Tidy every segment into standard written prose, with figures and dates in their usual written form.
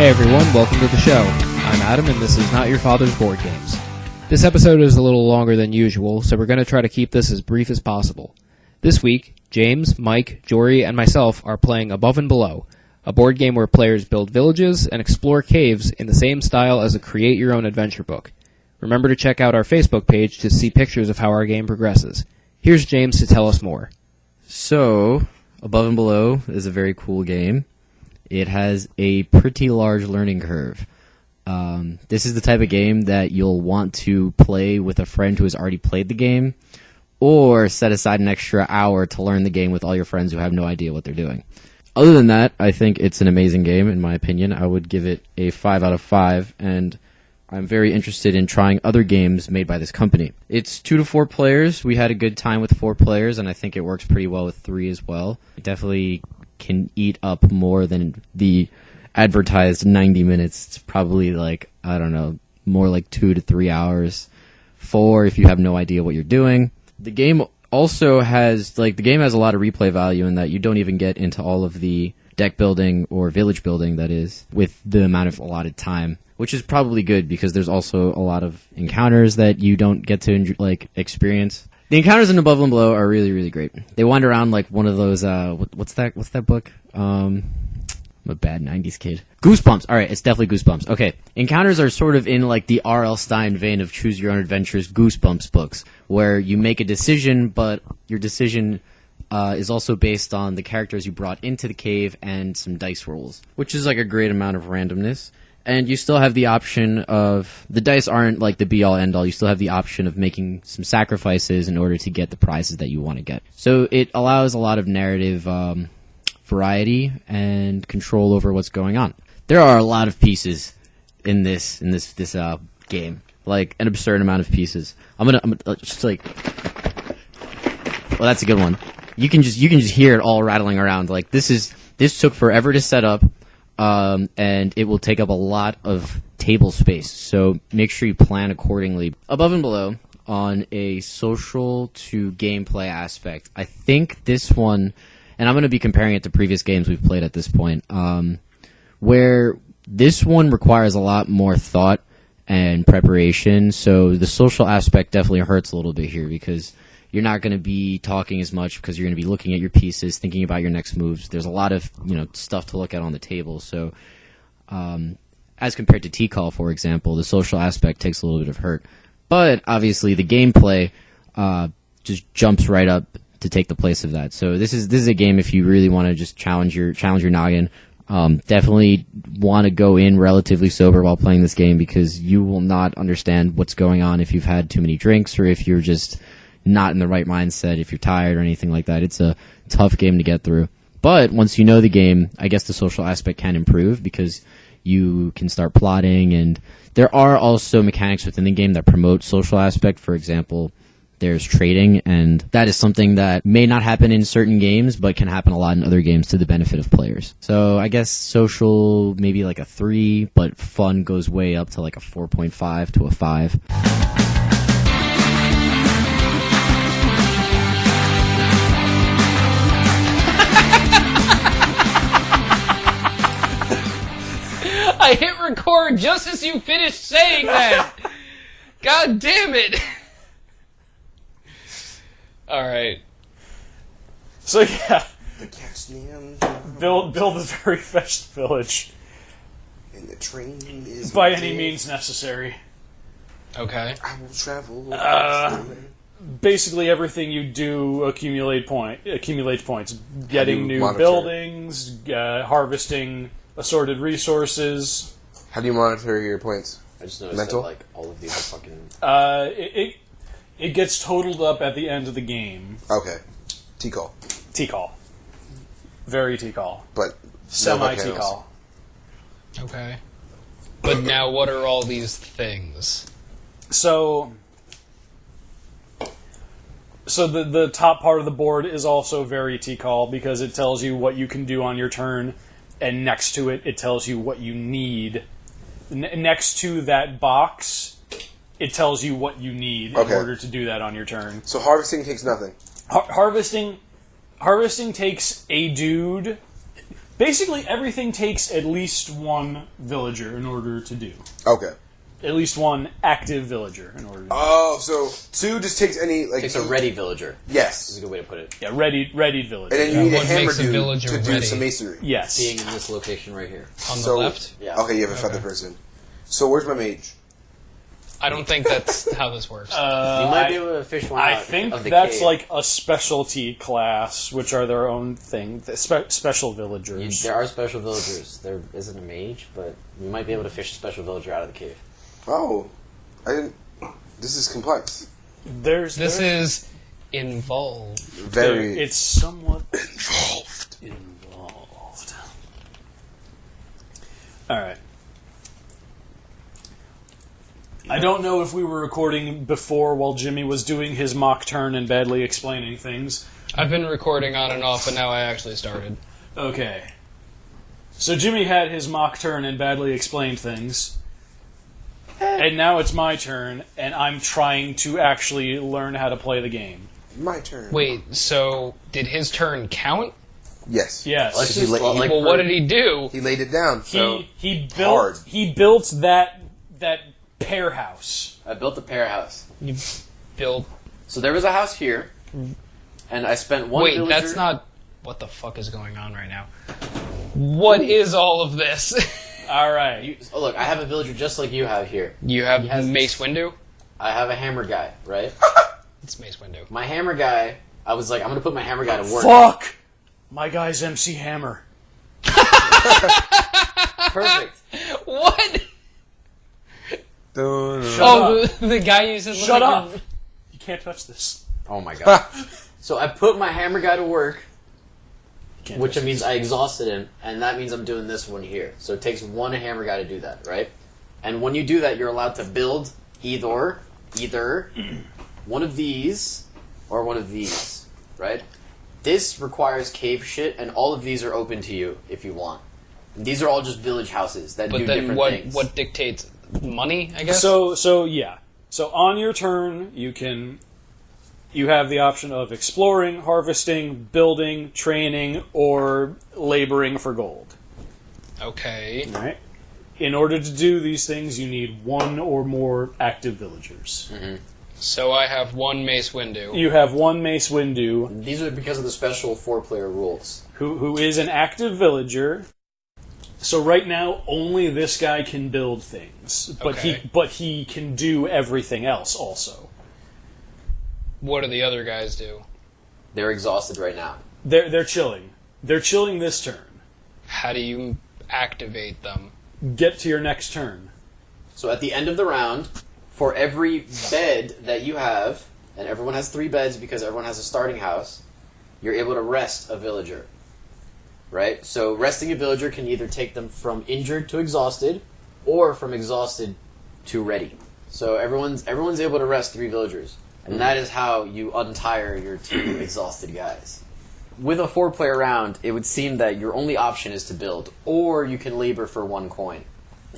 Hey everyone, welcome to the show. I'm Adam and this is Not Your Father's Board Games. This episode is a little longer than usual, so we're going to try to keep this as brief as possible. This week, James, Mike, Jory, and myself are playing Above and Below, a board game where players build villages and explore caves in the same style as a create-your-own-adventure book. Remember to check out our Facebook page to see pictures of how our game progresses. Here's James to tell us more. So, Above and Below is a very cool game. It has a pretty large learning curve. This is the type of game that you'll want to play with a friend who has already played the game, or set aside an extra hour to learn the game with all your friends who have no idea what they're doing. Other than that, I think it's an amazing game, in my opinion. I would give it a 5 out of 5, and I'm very interested in trying other games made by this company. It's 2 to 4 players. We had a good time with 4 players, and I think it works pretty well with 3 as well. It definitely can eat up more than the advertised 90 minutes. It's probably more like 2 to 3 hours. 4 if you have no idea what you're doing. The game also has, the game has a lot of replay value in that you don't even get into all of the deck building or village building, that is, with the amount of allotted time, which is probably good because there's also a lot of encounters that you don't get to experience. The encounters in Above and Below are really, really great. They wander around like one of those, what's that book? I'm a bad 90s kid. Goosebumps. Alright, it's definitely Goosebumps. Okay. Encounters are sort of in like the R.L. Stine vein of Choose Your Own Adventures Goosebumps books, where you make a decision, but your decision is also based on the characters you brought into the cave and some dice rolls, which is like a great amount of randomness. And you still have the option of, the dice aren't like the be-all, end-all, you still have the option of making some sacrifices in order to get the prizes that you want to get. So it allows a lot of narrative variety and control over what's going on. There are a lot of pieces in this game, like an absurd amount of pieces. I'm gonna just well, that's a good one. You can just hear it all rattling around. Like this took forever to set up. And it will take up a lot of table space, so make sure you plan accordingly. Above and Below, on a social to gameplay aspect, I think this one, and I'm going to be comparing it to previous games we've played at this point, where this one requires a lot more thought and preparation, so the social aspect definitely hurts a little bit here, because you're not going to be talking as much because you're going to be looking at your pieces, thinking about your next moves. There's a lot of stuff to look at on the table. So as compared to T-Call, for example, the social aspect takes a little bit of hurt. But obviously the gameplay just jumps right up to take the place of that. So this is a game if you really want to just challenge your noggin. Definitely want to go in relatively sober while playing this game because you will not understand what's going on if you've had too many drinks or if you're just not in the right mindset, if you're tired or anything like that. It's a tough game to get through. But once you know the game, I guess the social aspect can improve because you can start plotting, and there are also mechanics within the game that promote social aspect. For example, there's trading, and that is something that may not happen in certain games, but can happen a lot in other games to the benefit of players. So I guess social, maybe like a 3, but fun goes way up to like a 4.5 to a 5. I hit record just as you finished saying that. God damn it. Alright. So yeah. Build a very fetched village. And the train is by any means necessary. Okay. I will travel. Basically everything you do accumulates points. Getting new monitor? Buildings, harvesting assorted resources. How do you monitor your points? I just noticed Mental? that all of these are fucking... It gets totaled up at the end of the game. Okay. T-Call. T-Call. Very T-Call. But Semi-T-Call. Okay. But now what are all these things? So the top part of the board is also very T-Call because it tells you what you can do on your turn, and next to it, it tells you what you need. Next to that box, it tells you what you need in order to do that on your turn. So harvesting takes nothing? Harvesting takes a dude. Basically, everything takes at least one villager in order to do. Okay. At least one active villager in order to do. Oh, so 2 just takes any, like... Takes a ready villager. Yes. Is a good way to put it. Yeah, readied villager. And then you need a What hammer makes a dude villager to do ready? some masonry. Yes. Being in this location right here. On the So- left? Yeah. Okay, you have a feather person. So where's my mage? I don't think that's how this works. You might be able to fish one I out think of the that's cave. like a specialty class, which are their own thing. Special villagers. There are special villagers. There isn't a mage, but you might be able to fish a special villager out of the cave. Oh. I didn't... This is complex. This is involved. Very... It's somewhat involved. involved. All right. I don't know if we were recording before while Jimmy was doing his mock turn and badly explaining things. I've been recording on and off, but now I actually started. Okay. So Jimmy had his mock turn and badly explained things. And now it's my turn, and I'm trying to actually learn how to play the game. My turn. Wait, so did his turn count? Yes. Yes. Let's He just, la- like, Well, what did he do? He laid it down, so... he hard. built that pear house. I built a pair house. You built... So there was a house here, and I spent one Wait, villager... that's not... What the fuck is going on right now? What is all of this? All right. Oh, look, I have a villager just like you have here. You have He has- Mace Windu? I have a hammer guy, right? It's Mace Windu. My hammer guy, I was like, I'm going to put my hammer guy to work. Fuck! My guy's MC Hammer. Perfect. What? Shut Oh, up. the guy uses... Shut up! You can't touch this. Oh my god. So I put my hammer guy to work, You can't which touch means this. I exhausted him, and that means I'm doing this one here. So it takes one hammer guy to do that, right? And when you do that, you're allowed to build either one of these or one of these, right? This requires cave shit, and all of these are open to you if you want. And these are all just village houses that do But then different what? things. What dictates money? I guess. So yeah. So on your turn, you have the option of exploring, harvesting, building, training, or laboring for gold. Okay. All right. In order to do these things, you need one or more active villagers. So I have one Mace Windu. You have one Mace Windu, These are because of the special 4-player rules. who is an active villager. So right now, only this guy can build things, Okay. but he can do everything else also. What do the other guys do? They're exhausted right now. They're chilling. They're chilling this turn. How do you activate them? Get to your next turn. So at the end of the round, for every bed that you have, and everyone has 3 beds because everyone has a starting house, you're able to rest a villager. Right? So resting a villager can either take them from injured to exhausted, or from exhausted to ready. So everyone's able to rest 3 villagers. And that is how you untire your 2 exhausted guys. With a 4-player round, it would seem that your only option is to build, or you can labor for 1 coin.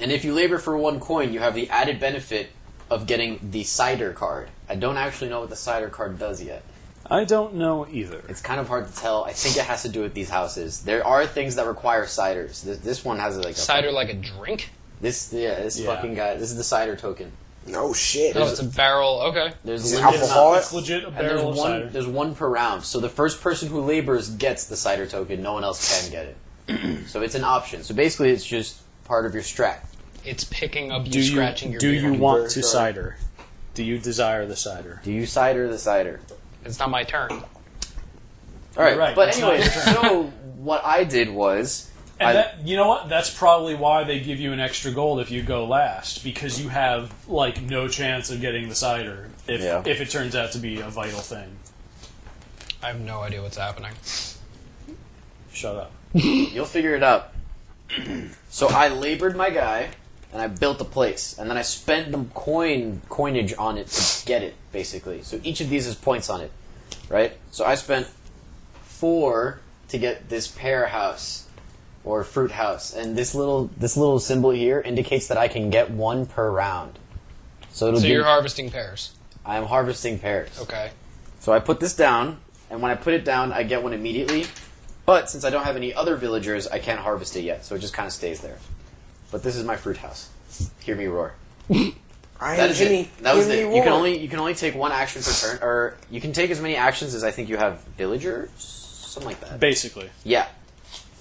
And if you labor for 1 coin, you have the added benefit of getting the cider card. I don't actually know what the cider card does yet. I don't know either. It's kind of hard to tell. I think it has to do with these houses. There are things that require ciders. This one has like a Cider like a drink? This Yeah. fucking guy. This is the cider token. No shit. Oh, it's a barrel. Okay. There's Is it limited alcohol? amount- It's legit a and barrel of cider. there's one per round. So the first person who labors gets the cider token. No one else can get it. So it's an option. So basically, it's just part of your strat. It's picking up Do you you scratching your do beard. you want to cider? Do you desire the cider? Do you cider the cider? It's not my turn. All right. You're right, But it's not anyway, your turn. so what I did was And that, you know what? That's probably why they give you an extra gold if you go last, because you have like no chance of getting the cider if it turns out to be a vital thing. I have no idea what's happening. Shut up. You'll figure it out. So I labored my guy, and I built the place, and then I spent the coinage on it to get it, basically. So each of these has points on it, right? So I spent 4 to get this pear house or fruit house, and this little symbol here indicates that I can get 1 per round. So it'll So give, you're harvesting pears. I am harvesting pears. Okay. So I put this down, and when I put it down, I get one immediately. But since I don't have any other villagers, I can't harvest it yet, so it just kind of stays there. But this is my fruit house. Hear me roar. That is it. That was it. You can only take one action per turn, or you can take as many actions as I think you have villagers, something like that. Basically. Yeah.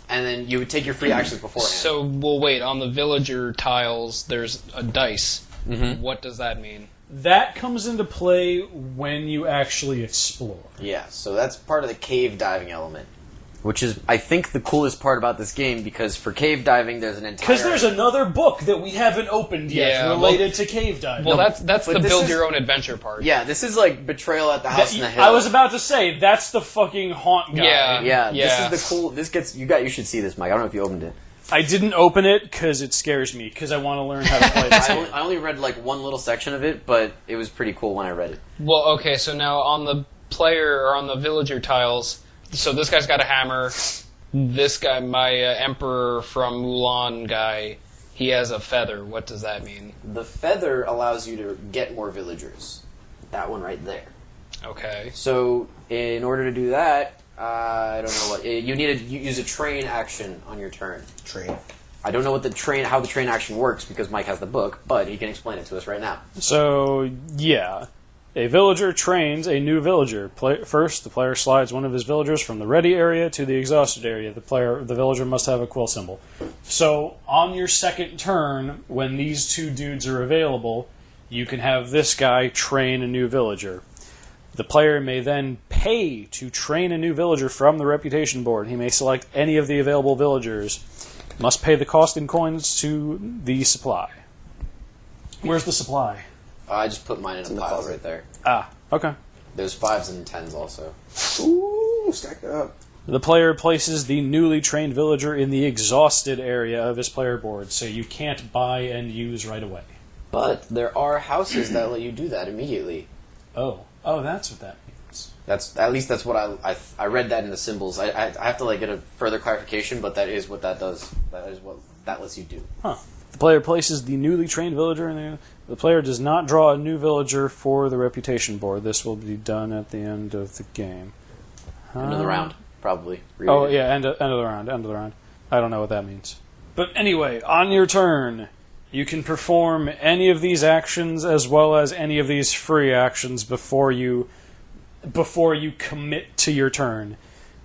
And then you would take your free actions beforehand. So, well, wait, on the villager tiles, there's a dice. Mm-hmm. What does that mean? That comes into play when you actually explore. Yeah, so that's part of the cave diving element. Which is, I think, the coolest part about this game, because for cave diving, there's an entire... Because there's another book that we haven't opened yet related to cave diving. Well, that's the this build is- your own adventure part. Yeah, this is like Betrayal at the House in the Hill. I was about to say, that's the fucking haunt guy. Yeah. Yeah, this is the cool... This gets... You should see this, Mike. I don't know if you opened it. I didn't open it because it scares me, because I want to learn how to play this game. I only read like one little section of it, but it was pretty cool when I read it. Well, okay, so now on the player, or on the villager tiles, so this guy's got a hammer... This guy, my Emperor from Mulan guy, he has a feather. What does that mean? The feather allows you to get more villagers. That one right there. Okay. So, in order to do that, I don't know what... You need to use a train action on your turn. Train. I don't know how the train action works, because Mike has the book, but he can explain it to us right now. So, yeah. A villager trains a new villager. First, the player slides one of his villagers from the ready area to the exhausted area. The villager must have a quill symbol. So, on your second turn, when these two dudes are available, you can have this guy train a new villager. The player may then pay to train a new villager from the reputation board. He may select any of the available villagers. Must pay the cost in coins to the supply. Where's the supply? I just put mine in a pile right there. Ah, okay. There's 5s and 10s also. Ooh, stack it up. The player places the newly trained villager in the exhausted area of his player board, so you can't buy and use right away. But there are houses that let you do that immediately. Oh, that's what that means. That's what I read that in the symbols. I have to get a further clarification, but that is what that does. That is what that lets you do. Huh. The player places the newly trained villager in the player does not draw a new villager for the reputation board. This will be done at the end of the game. End of the round, probably. Oh, yeah, end of the round. I don't know what that means. But anyway, on your turn, you can perform any of these actions as well as any of these free actions before you commit to your turn.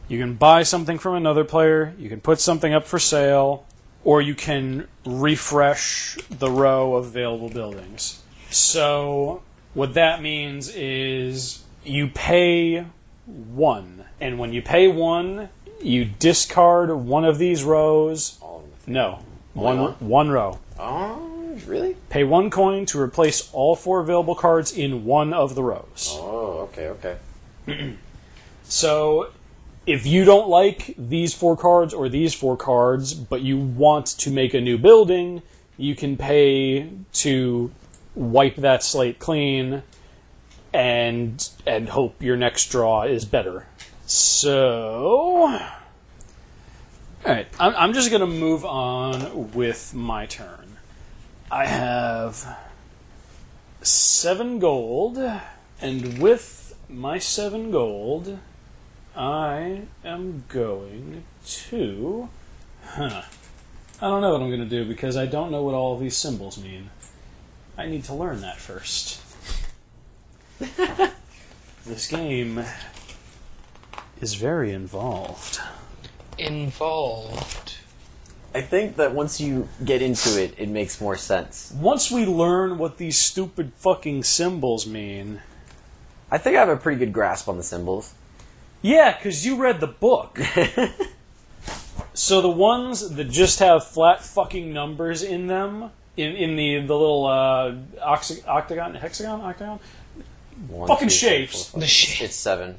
You can buy something from another player, you can put something up for sale, or you can refresh the row of available buildings. So, what that means is you pay 1. And when you pay 1, you discard one of these rows. No. One row. Oh, really? Pay 1 coin to replace all 4 available cards in one of the rows. Oh, okay. So, if you don't like these 4 cards or these 4 cards, but you want to make a new building, you can pay to wipe that slate clean and hope your next draw is better. So, alright, I'm just going to move on with my turn. I have 7 gold, and with my 7 gold, I am going to... I don't know what I'm going to do because I don't know what all of these symbols mean. I need to learn that first. This game is very involved. Involved. I think that once you get into it, it makes more sense. Once we learn what these stupid fucking symbols mean... I think I have a pretty good grasp on the symbols. Yeah, because you read the book. So the ones that just have flat fucking numbers in them, in the little octagon, hexagon, octagon? Fucking shapes. The shape. It's 7.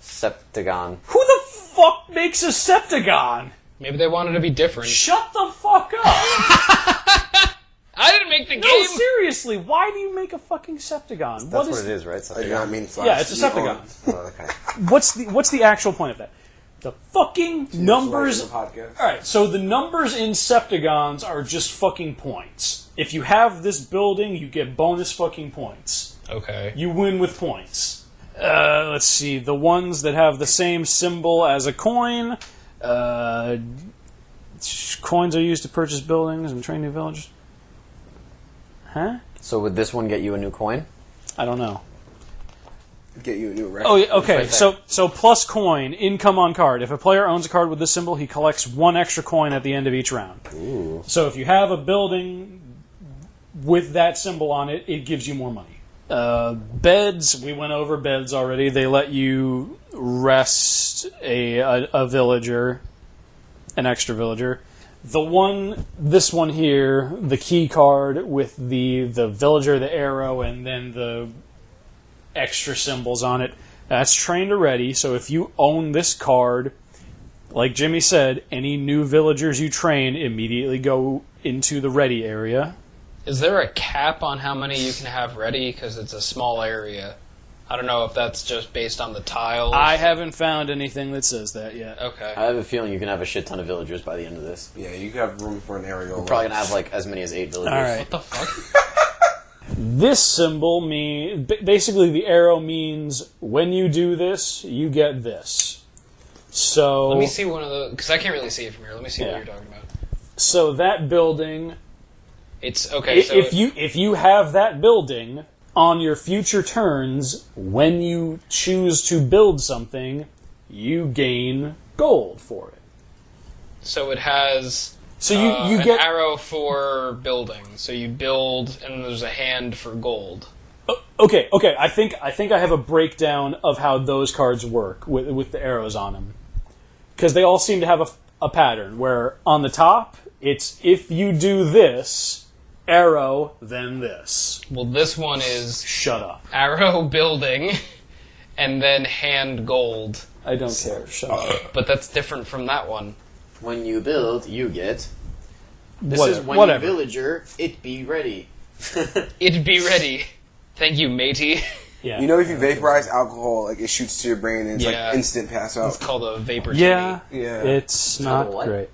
Septagon. Who the fuck makes a septagon? Maybe they wanted to be different. Shut the fuck up! I didn't make the No, game! seriously, why do you make a fucking septagon? That's what it is, right? I do not mean flash. Yeah, it's a septagon. Oh, okay. What's the actual point of that? The fucking numbers... The podcast. Alright, so the numbers in septagons are just fucking points. If you have this building, you get bonus fucking points. Okay. You win with points. Let's see, the ones that have the same symbol as a coin, Coins are used to purchase buildings and train new villagers. Huh? So would this one get you a new coin? I don't know. Get you a new record. Oh, yeah, okay. right there. So plus coin, income on card. If a player owns a card with this symbol, he collects 1 extra coin at the end of each round. Ooh. So if you have a building with that symbol on it, it gives you more money. Beds, we went over beds already. They let you rest a villager, an extra villager. This one here, the key card with the villager, the arrow, and then the extra symbols on it, that's trained already. So if you own this card, like Jimmy said, any new villagers you train immediately go into the ready area. Is there a cap on how many you can have ready? Because it's a small area. I don't know if that's just based on the tiles. I haven't found anything that says that yet. Okay. I have a feeling you can have a shit ton of villagers by the end of this. Yeah, you have room for an aerial. We're probably gonna have like as many as 8 villagers. All right. What the fuck? This symbol basically the arrow means when you do this, you get this. So Let me see one of the... Because I can't really see it from here. Let me see Yeah. what you're talking about. So that building, It's... Okay, so... if you have that building on your future turns, when you choose to build something, you gain gold for it. So it has... So you an get arrow for building. So you build, and there's a hand for gold. okay. I think I have a breakdown of how those cards work with the arrows on them, because they all seem to have a pattern where on the top it's if you do this, arrow, then this. Well, this one is Shut up. arrow building, and then hand gold. I don't care. Shut up. But that's different from that one. When you build, you get. This What- is when whatever. you villager, it be ready. It'd be ready. Thank you, matey. Yeah. You know, if you vaporize alcohol, like it shoots to your brain and it's Yeah. like instant pass It's out. called a vapor Yeah. Yeah. It's not what? great.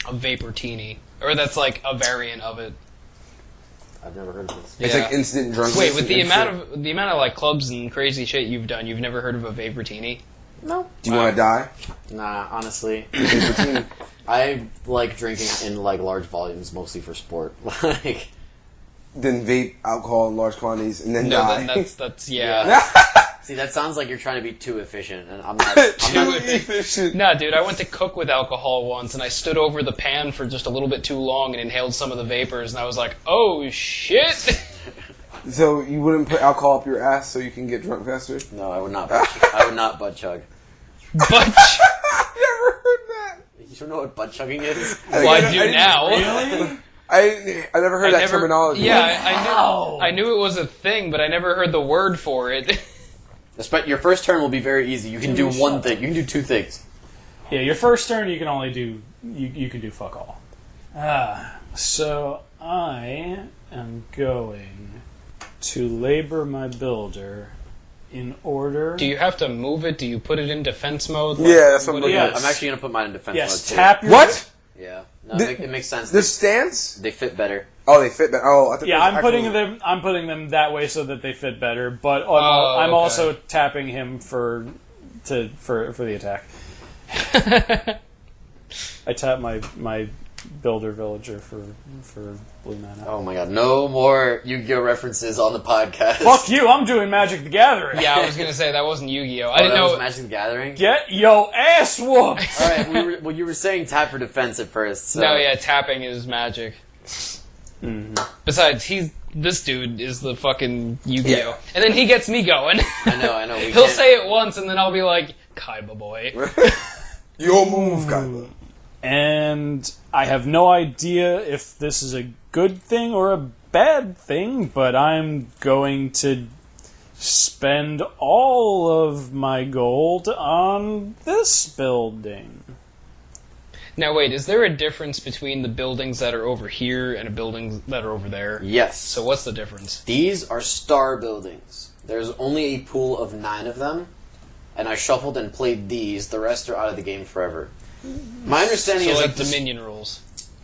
A vaportini. Or that's like a variant of it. I've never heard of this. It's Yeah. like instant drunkenness. Wait, with the and amount of like clubs and crazy shit you've done, you've never heard of a vaportini? No. Do you want to die? Nah, honestly. Nicotine. I like drinking in like large volumes, mostly for sport. Like, Then vape alcohol in large quantities and then No, die. that's yeah. see, that sounds like you're trying to be too efficient, and I'm not. Too efficient. Nah, dude, I went to cook with alcohol once, and I stood over the pan for just a little bit too long and inhaled some of the vapors, and I was like, oh shit! So you wouldn't put alcohol up your ass so you can get drunk faster? No, I would not. I would not butt chug. But Never heard that. You don't know what butt chugging is? well, I do now. Really? I never heard that terminology. Yeah, I knew it was a thing, but I never heard the word for it. Your first turn will be very easy. You can do one thing. You can do 2 things. Yeah, your first turn you can only do you can do fuck all. So I am going to labor my builder in order. Do you have to move it? Do you put it in defense mode? Yeah, that's what I'm looking Yes. I'm actually going to put mine in defense Yes, mode too. tap your What? Yeah. No, The- it makes sense. The stance? They fit better. Oh, they fit that. Oh, I thought Yeah, there was I'm putting them that way so that they fit better. But I'm okay. also tapping him for the attack. I tap my builder villager for blue mana. Oh my god, no more Yu-Gi-Oh references on the podcast. Fuck you! I'm doing Magic the Gathering. Yeah, I was gonna say that wasn't Yu-Gi-Oh. I Oh, didn't that was know. Magic the Gathering? Get yo ass whooped. Alright, you were saying tap for defense at first. So. No, yeah, tapping is magic. Besides, this dude is the fucking Yu-Gi-Oh, Yeah. and then he gets me going. I know. He'll say it once, and then I'll be like, "Kaiba boy." Your move, Kaiba. And I have no idea if this is a good thing or a bad thing, but I'm going to spend all of my gold on this building. Now wait, is there a difference between the buildings that are over here and the buildings that are over there? Yes. So what's the difference? These are star buildings. There's only a pool of 9 of them, and I shuffled and played these. The rest are out of the game forever. My understanding So is like that Dominion rules.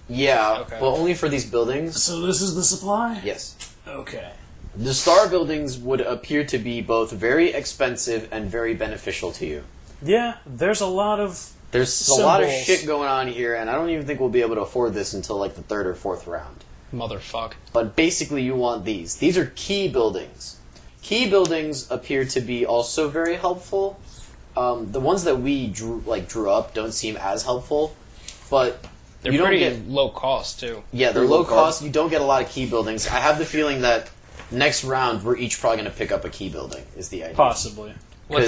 Yeah, Okay. but only for these buildings. So this is the supply? Yes. Okay. The star buildings would appear to be both very expensive and very beneficial to you. Yeah, there's a lot of There's a lot of Symbols. shit going on here, and I don't even think we'll be able to afford this until like the 3rd or 4th round. Motherfuck. But basically, you want these. These are key buildings. Key buildings appear to be also very helpful. The ones that we drew up don't seem as helpful, but They're you don't pretty get. low cost, too. Yeah, they're low cost. You don't get a lot of key buildings. I have the feeling that next round we're each probably going to pick up a key building. Is the idea? Possibly. What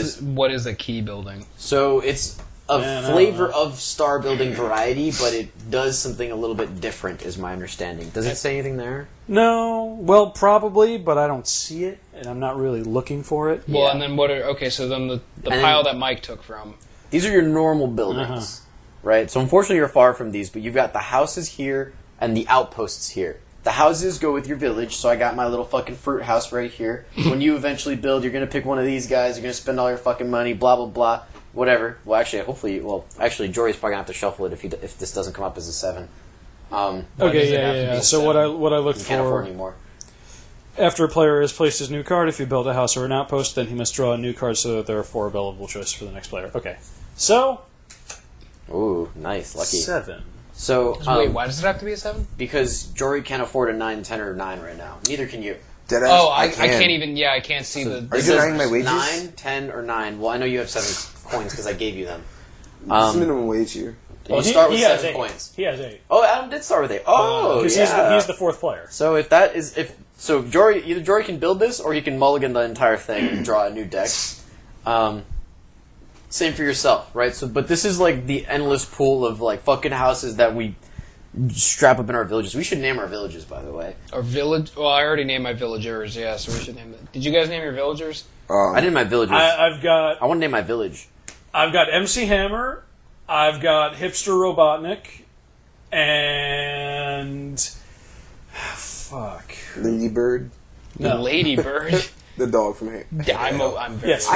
is a key building? So it's a Man, I don't flavor know. of star building variety, but it does something a little bit different, is my understanding. Does it say anything there? No, well, probably, but I don't see it, and I'm not really looking for it. Well, Yeah. and then what are... Okay, so then the And pile that Mike took from... These are your normal buildings, right? So unfortunately you're far from these, but you've got the houses here and the outposts here. The houses go with your village, so I got my little fucking fruit house right here. When you eventually build, you're going to pick one of these guys, you're going to spend all your fucking money, blah, blah, blah, whatever. Well, actually, Jory's probably going to have to shuffle it if this doesn't come up as a 7. does Okay, it have to yeah. be So seven? what I look You can't afford for, anymore. after a player has placed his new card, if he built a house or an outpost, then he must draw a new card so that there are 4 available choices for the next player. Okay. So, Ooh, nice, lucky. 7. So, Wait, why does it have to be a 7? because Jory can't afford a 9, 10, or 9 right now. Neither can you. Deadass, Oh, I can. can't even... Yeah, I can't see the... Are you It denying says my wages? 9, 10, or 9. Well, I know you have 7 coins because I gave you them. It's minimum wage here. You start with he has 7 8. coins. He has 8. Oh, Adam did start with 8. Oh, Because yeah. he's the 4th player. So so either Jory can build this or he can mulligan the entire thing and draw a new deck. Same for yourself, right? So, but this is like the endless pool of like fucking houses that we strap up in our villages. We should name our villages, by the way. Our village... Well, I already named my villagers, yeah, so we should name it. Did you guys name your villagers? I did my villagers. I I've want to name my village. got MC Hammer, I've got Hipster Robotnik, and fuck. Lady Bird, No. Ladybird. the dog from here. Yeah, I'm very... Yes,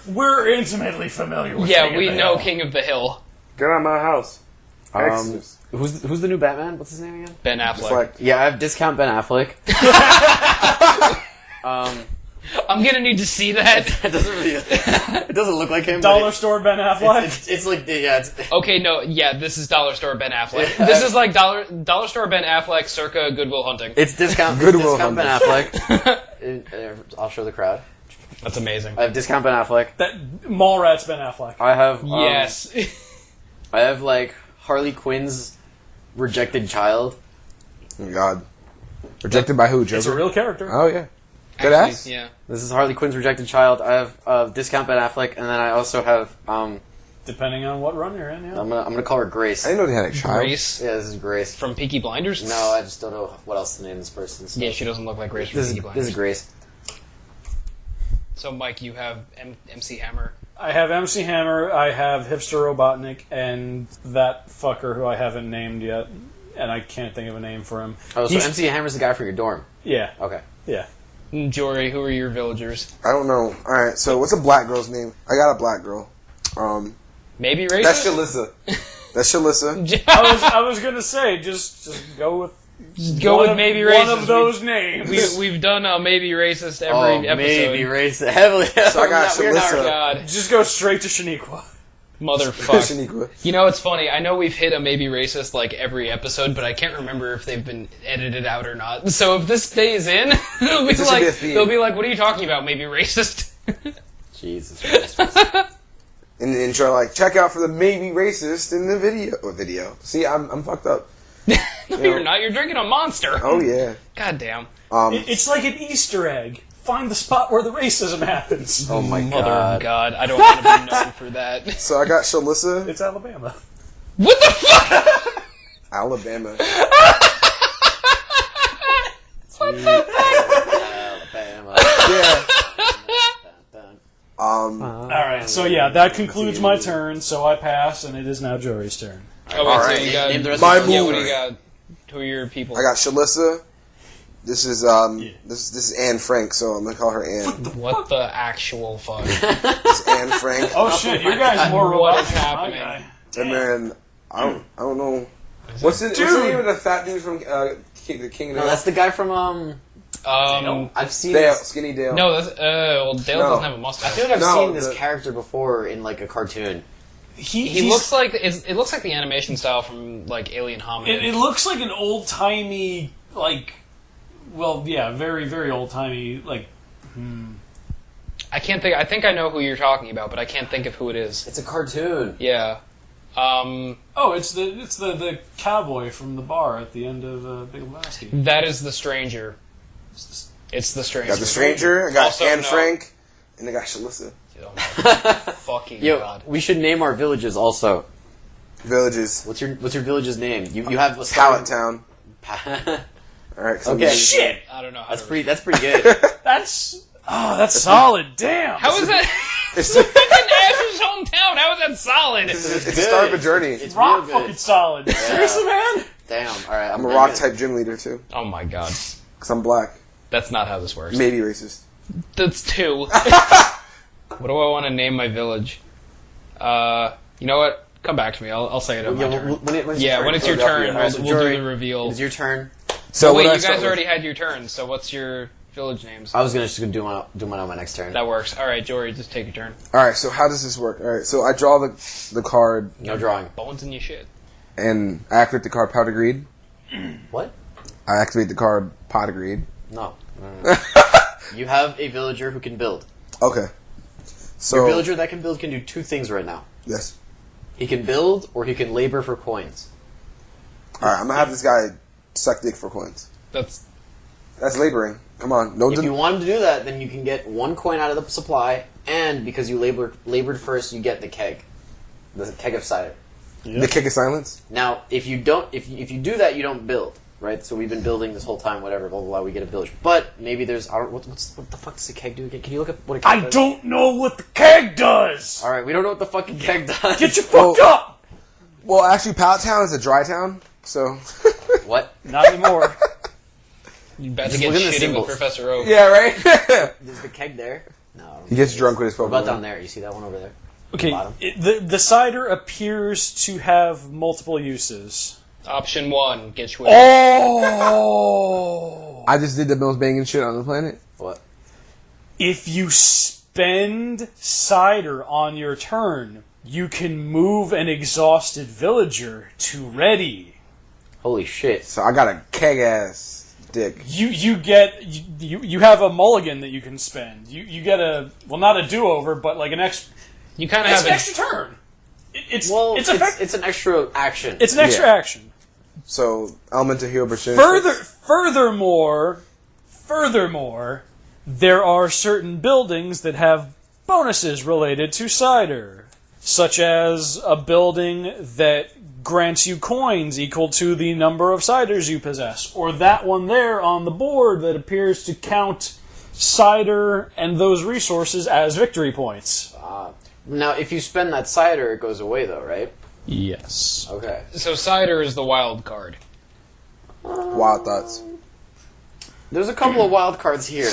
we're intimately familiar with. Yeah, King of we the know Hill. King of the Hill. Get out of my house. Exodus. Who's the new Batman? What's his name again? Ben Affleck. Deflect. Yeah, I have discount Ben Affleck. I'm gonna need to see that. It doesn't really. It doesn't look like him. but Dollar Store Ben Affleck. It's like It's, Okay, no, yeah, this is Dollar Store Ben Affleck. This is like Dollar Store Ben Affleck circa Goodwill Hunting. it's discount. Goodwill discount Ben Affleck. I'll show the crowd. That's amazing. I have discount Ben Affleck. That Mallrats Ben Affleck. I have Yes. I have like Harley Quinn's rejected child. Oh my God. Rejected by who, Joker? It's a real character. Oh, yeah. Good Actually, ass. yeah. This is Harley Quinn's rejected child. I have discount Ben Affleck, and then I also have Depending on what run you're in, yeah. I'm gonna call her Grace. I didn't know they had a child. Grace Yeah, this is Grace. from Peaky Blinders? No, I just don't know what else to name this person. So. Yeah, she doesn't look like Grace from This is Peaky Blinders. this is Grace. So, Mike, you have MC Hammer. I have MC Hammer, I have Hipster Robotnik, and that fucker who I haven't named yet, and I can't think of a name for him. Oh, so He's- MC Hammer's the guy for your dorm. Yeah, Okay. yeah. Jory, who are your villagers? I don't know. Alright, so what's a black girl's name? I got a black girl. Maybe That's racist? Shalissa. That's Shalissa. I was gonna say, just go with Go one with of- maybe racist. One of those names. We've done maybe racist every episode. maybe racist. Heavily. So I got We're not- Shalissa. God, Just go straight to Shaniqua. motherfuck. Shaniqua. You know, it's funny. I know we've hit a maybe racist like every episode, but I can't remember if they've been edited out or not. So if this stays in, they'll be This should be a theme. "What are you talking about? Maybe racist." Jesus Christ. In the intro, like, check out for the maybe racist in the video. See, I'm fucked up. No, you're not. You're drinking a Monster. Oh, yeah. God damn. It's like an Easter egg. Find the spot where the racism happens. Oh my Mother of god. God, I don't want to be known for that. So I got Shalissa, It's Alabama. What the fuck? Alabama. Alabama. Yeah. All right, so yeah, that concludes my turn. So I pass, and it is now Jory's turn. Oh, wait, All so right, you got name the rest My of the yeah. move. What do you got? Who are your people? I got Shalissa. This is this is Anne Frank, so I'm gonna call her Anne. What the actual fuck? It's Anne Frank. Oh shit, your guy's more What robotic is than my happening? guy. And then I don't know what's the name of the fat dude from the King of No, the that's the guy from I've seen Dale, this. Skinny Dale. No, that's well, Dale No. doesn't have a I mustache. feel like I've No, seen this the- character before in like a cartoon. He looks like it looks like the animation style from like Alien Hominid. It looks like an old timey very very old timey I can't think. I think I know who you're talking about, but I can't think of who it is. It's a cartoon. Yeah. it's the cowboy from the bar at the end of Big Lebowski. That is the stranger. It's the stranger. I got the stranger. I got Also, Anne no. Frank, and I got Shalissa. Oh my fucking Yo, god. we should name our villages also. Villages. What's your village's name? You have a Pallet Town. Town. All right. Okay. Shit! I don't know how That's to pretty good. That's solid. Damn. How is that? It's, It's in Ash's hometown. How is that solid? it's the start of a journey. It's rock real good. fucking solid. Seriously, man? Damn. All right. I'm a rock type gym leader too, Oh my god. because I'm black. That's not how this works. Maybe racist. That's 2. What do I want to name my village? You know what? Come back to me. I'll say it on my turn. When it's your turn, Alright, so we'll Jory, do the reveal. It's your turn. So Wait, what do I you start guys with? already had your turn, so what's your village names? I was just gonna do mine on my next turn. That works. Alright, Jory, just take your turn. All right. So how does this work? All right. So I draw the card, No drawing. Bones in your shit. and I activate the card Powder Greed. What? I activate the card Pot of Greed. No. You have a villager who can build. Okay. So Your villager that can build can do 2 things right now. yes. He can build, or he can labor for coins. All right. I'm gonna have this guy suck dick for coins. That's That's laboring. Come on. No. If you want him to do that, then you can get 1 coin out of the supply, and because you labored first, you get the keg of cider. The kick of silence. Now, if you don't, if you do that, you don't build, right? So we've been building this whole time, whatever, blah blah blah. We get a village, but maybe there's what the fuck does a keg do again? Can you look up what a keg does? I don't know what the keg does. All right, we don't know what the fucking keg does. Get you fucked up. Well, actually, Pallet Town is a dry town, so. What? Not anymore. you about to Just get look at the shitty symbols. with Professor Oak. Yeah. Right. Is the keg there? No. He gets drunk with his What Pokemon. about down there? You see that one over there? Okay, Bottom. the cider appears to have multiple uses. Option 1, get you Oh! I just did the most banging shit on the planet. What? If you spend cider on your turn, you can move an exhausted villager to ready. Holy shit! So I got a keg ass dick. You have a mulligan that you can spend. You get not a do over, but like an extra. You kind of It's have an a extra turn. It's It's an extra action. It's an extra Yeah. action. So element of hero opportunity. Furthermore, there are certain buildings that have bonuses related to cider, such as a building that grants you coins equal to the number of ciders you possess, or that one there on the board that appears to count cider and those resources as victory points. Now, if you spend that cider, it goes away, though, right? Yes. Okay. So cider is the wild card. Wild thoughts. There's a couple of wild cards here.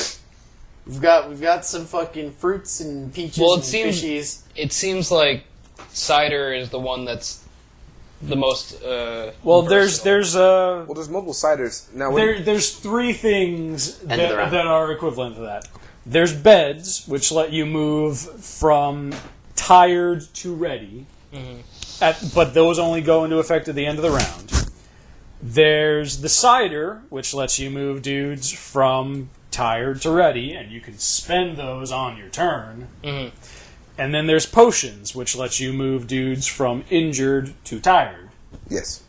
We've got some fucking fruits and peaches Well, and fishies. it seems like cider is the one that's the most. Well, versatile. There's multiple ciders now. there's 3 things End of the round. that are equivalent to that. There's beds, which let you move from tired to ready, but those only go into effect at the end of the round. There's the cider, which lets you move dudes from tired to ready, and you can spend those on your turn. Mhm. And then there's potions, which lets you move dudes from injured to tired. Yes.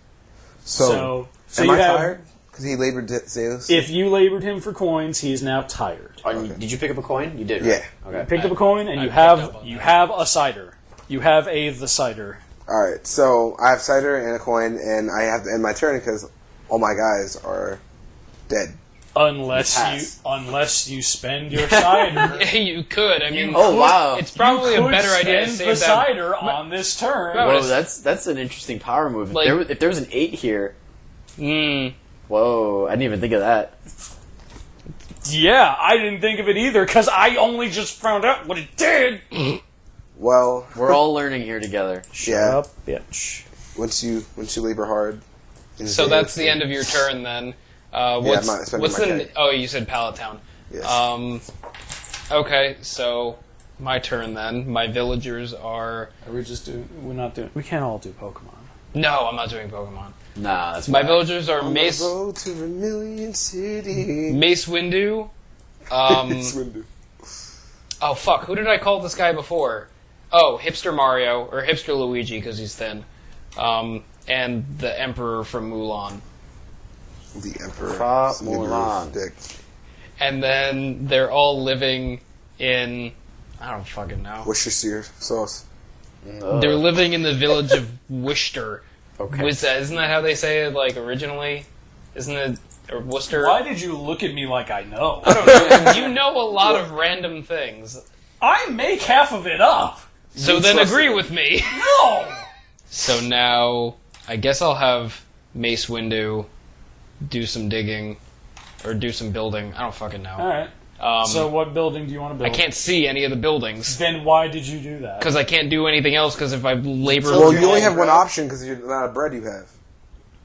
So Am you I have, tired? Because he labored to say this. if you labored him for coins, he's now tired. Did you pick up a coin? You did, Yeah. right? Okay. Picked up a coin, and I you picked up have on you that. have a cider. You have the cider. All right. So I have cider and a coin, and I have to end my turn because all my guys are dead. Unless you spend your cider. You could. I mean, Oh, wow. It's probably a Could better idea to spend save the that. cider on this turn. Well, Whoa, it's- that's an interesting power move. Like- If there was an 8 here, Mm. whoa, I didn't even think of that. Yeah, I didn't think of it either because I only just found out what it did. Well, We're all learning here together. yeah. Up, bitch. Once you labor hard. So that's the end of your turn then. What's I'm not spending what's my the? keg. Oh, you said Pallet Town. Yes. Okay, so my turn then. My villagers are... Are we just doing? We're not doing. We can't all do Pokemon. No, I'm not doing Pokemon. Nah, that's My whack. villagers are On Mace... the road to Vermilion City. Mace Windu. Swindle. Oh, fuck. Who did I call this guy before? Oh, Hipster Mario, or Hipster Luigi, because he's thin. And the Emperor from Mulan. The Emperor. Fuck Cinder Mulan. Dick. And then they're all living in... I don't fucking know. Worcestershire sauce. They're living in the village of Worcester. Okay. Isn't that how they say it, like, originally? Isn't it... Or Worcester? Why did you look at me like I know? I don't know. You know a lot of random things. I make half of it up. So You then trust agree it. with me. No. So now, I guess I'll have Mace Windu do some digging, or do some building. I don't fucking know. All right. So what building do you want to I build? can't see any of the buildings, Then why did you do that? because I can't do anything else, because if I labor... Well, You're you only right, have one right. option because you're the amount of bread you have.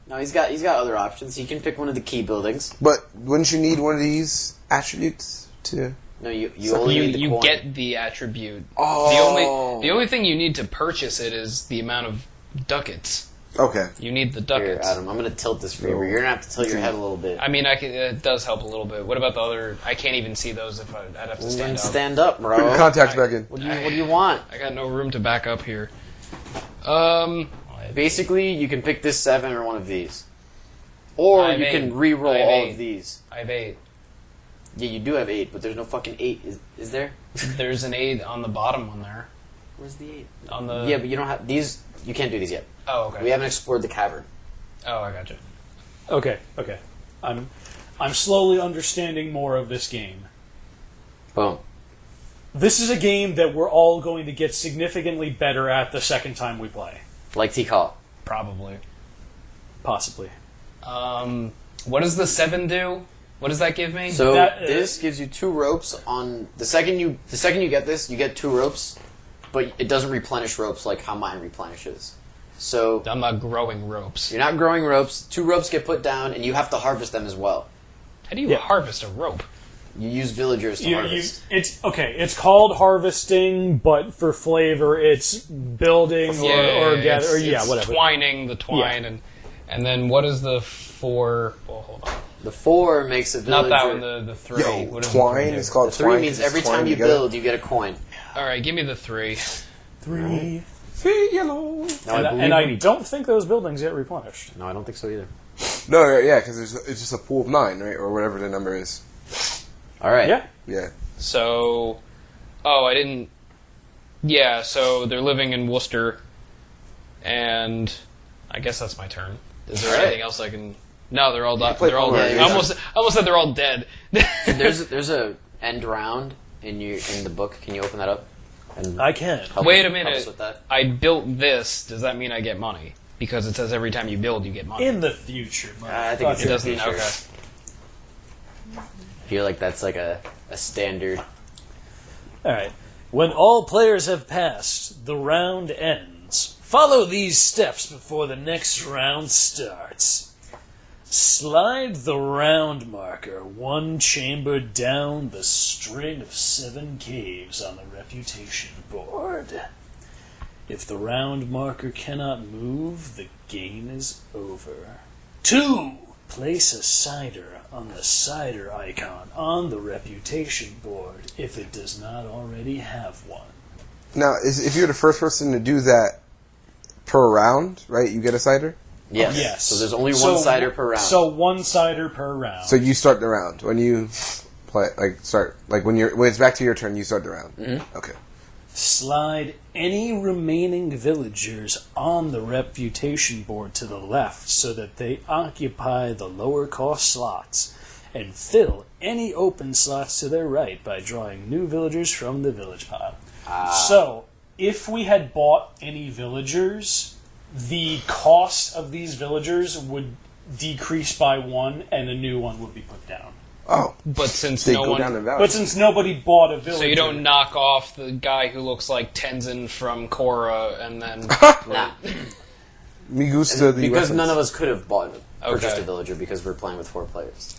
No, he's got other options. He can pick one of the key buildings. But wouldn't you need one of these attributes to? No, you So only need the you coin. get the attribute. Oh. The only thing you need to purchase it is the amount of ducats. Okay. You need the Here, ducats. Adam, I'm gonna tilt this for you. You're gonna have to tilt your head a little bit. I mean, it does help a little bit. What about the other? I can't even see those if I'd have to stand up. Stand up, Put your bro. contacts back in. What do you want? I got no room to back up here. Basically, you can pick this 7 or one of these, or I have you 8. can re-roll I have all 8. of these. I have 8. Yeah, you do have 8, but there's no fucking 8. Is there? There's an 8 on the bottom one there. Where's the 8? On the... Yeah, but you don't have these. You can't do these yet. Oh, okay. We haven't explored the cavern. Oh, I gotcha. Okay. I'm slowly understanding more of this game. Boom. This is a game that we're all going to get significantly better at the second time we play. Like T-Call. Probably. Possibly. What does the 7 do? What does that give me? So That, this gives you 2 ropes on the second you get this, you get 2 ropes, but it doesn't replenish ropes like how mine replenishes. So I'm not growing ropes. you're not growing ropes. 2 ropes get put down, and you have to harvest them as well. How do you Yeah. harvest a rope? You use villagers to harvest. It's called harvesting, but for flavor, it's building or gather or it's whatever. Twining the twine Yeah. and then what is the 4? Well, hold on. The 4 makes a villager. Not that one. The 3. Yo, What does the twine. 3 do? It's called The 3 twine. means 'cause every it's time twined you together. build, you get a coin. All right, give me the 3. 3. Now, And I don't think those buildings get replenished. No, I don't think so either. No, yeah, because it's just a pool of 9, right, or whatever the number is. All right. Yeah. Yeah. So, I didn't. Yeah, so they're living in Worcester, and I guess that's my turn. Is there Alright. anything else I can? No, they're all can play they're all. Pokemon. I almost said they're all dead. There's a end round in the book. Can you open that up? And I can. help Wait us- a help minute. us with that? I built this. Does that mean I get money? Because it says every time you build, you get money. In the future. I think it's It in the doesn't. future. Okay. I feel like that's like a standard. Alright. When all players have passed, the round ends. Follow these steps before the next round starts. Slide the round marker 1 chamber down the string of 7 caves on the reputation board. If the round marker cannot move, the game is over. 2. Place a cider on the cider icon on the reputation board if it does not already have one. Now, if you're the first person to do that per round, right, you get a cider? Yes. Yes. So there's only one cider per round. So 1 cider per round. So you start the round. When you play, when it's back to your turn, you start the round. Mm-hmm. Okay. Slide any remaining villagers on the reputation board to the left so that they occupy the lower cost slots, and fill any open slots to their right by drawing new villagers from the village pile. So, if we had bought any villagers, the cost of these villagers would decrease by 1 and a new one would be put down. Oh, But since they no go down the one, valley. But since nobody bought a villager... so you don't knock off the guy who looks like Tenzin from Korra, and then Nah. Me gusta the Because reference. none of us could have purchased Okay. a villager because we're playing with 4 players.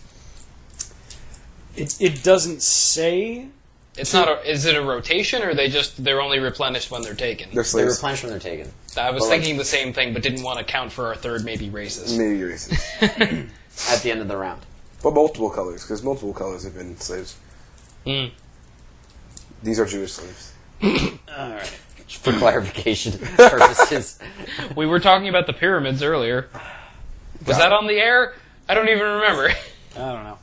It doesn't say It's not. Is it a rotation, or they're only replenished when they're taken? They're They slaves. replenish when they're taken. I was But, thinking the same thing, but didn't want to count for our third maybe races. Maybe races. At the end of the round. But multiple colors, because multiple colors have been slaves. Mm. These are Jewish slaves. Alright. For clarification purposes. We were talking about the pyramids earlier. Was that on the air? I don't even remember. I don't know.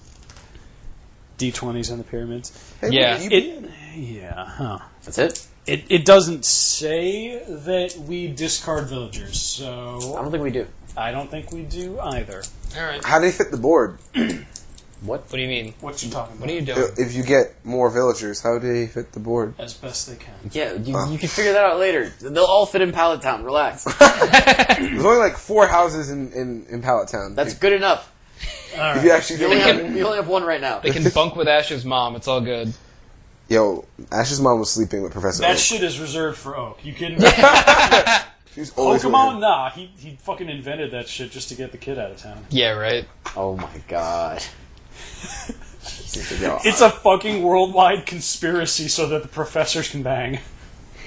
D20s and the pyramids. Hey, Yeah. Huh. That's it? It doesn't say that we discard villagers, I so don't think we do. I don't think we do either. All right. How do they fit the board? What? What do you mean? What you talking about? What are you doing? If you get more villagers, how do they fit the board? As best they can. Yeah, you can figure that out later. They'll all fit in Pallet Town. Relax. There's only like 4 houses in Pallet Town. That's good enough. If you actually We only, think have, we only have one right now. They can bunk with Ash's mom. It's all good. Yo, Ash's mom was sleeping with Professor That Oak. shit is reserved for Oak. You kidding me? She's always with Pokemon? him. Nah, he fucking invented that shit just to get the kid out of town. Yeah, right. Oh my god. It's a fucking worldwide conspiracy so that the professors can bang.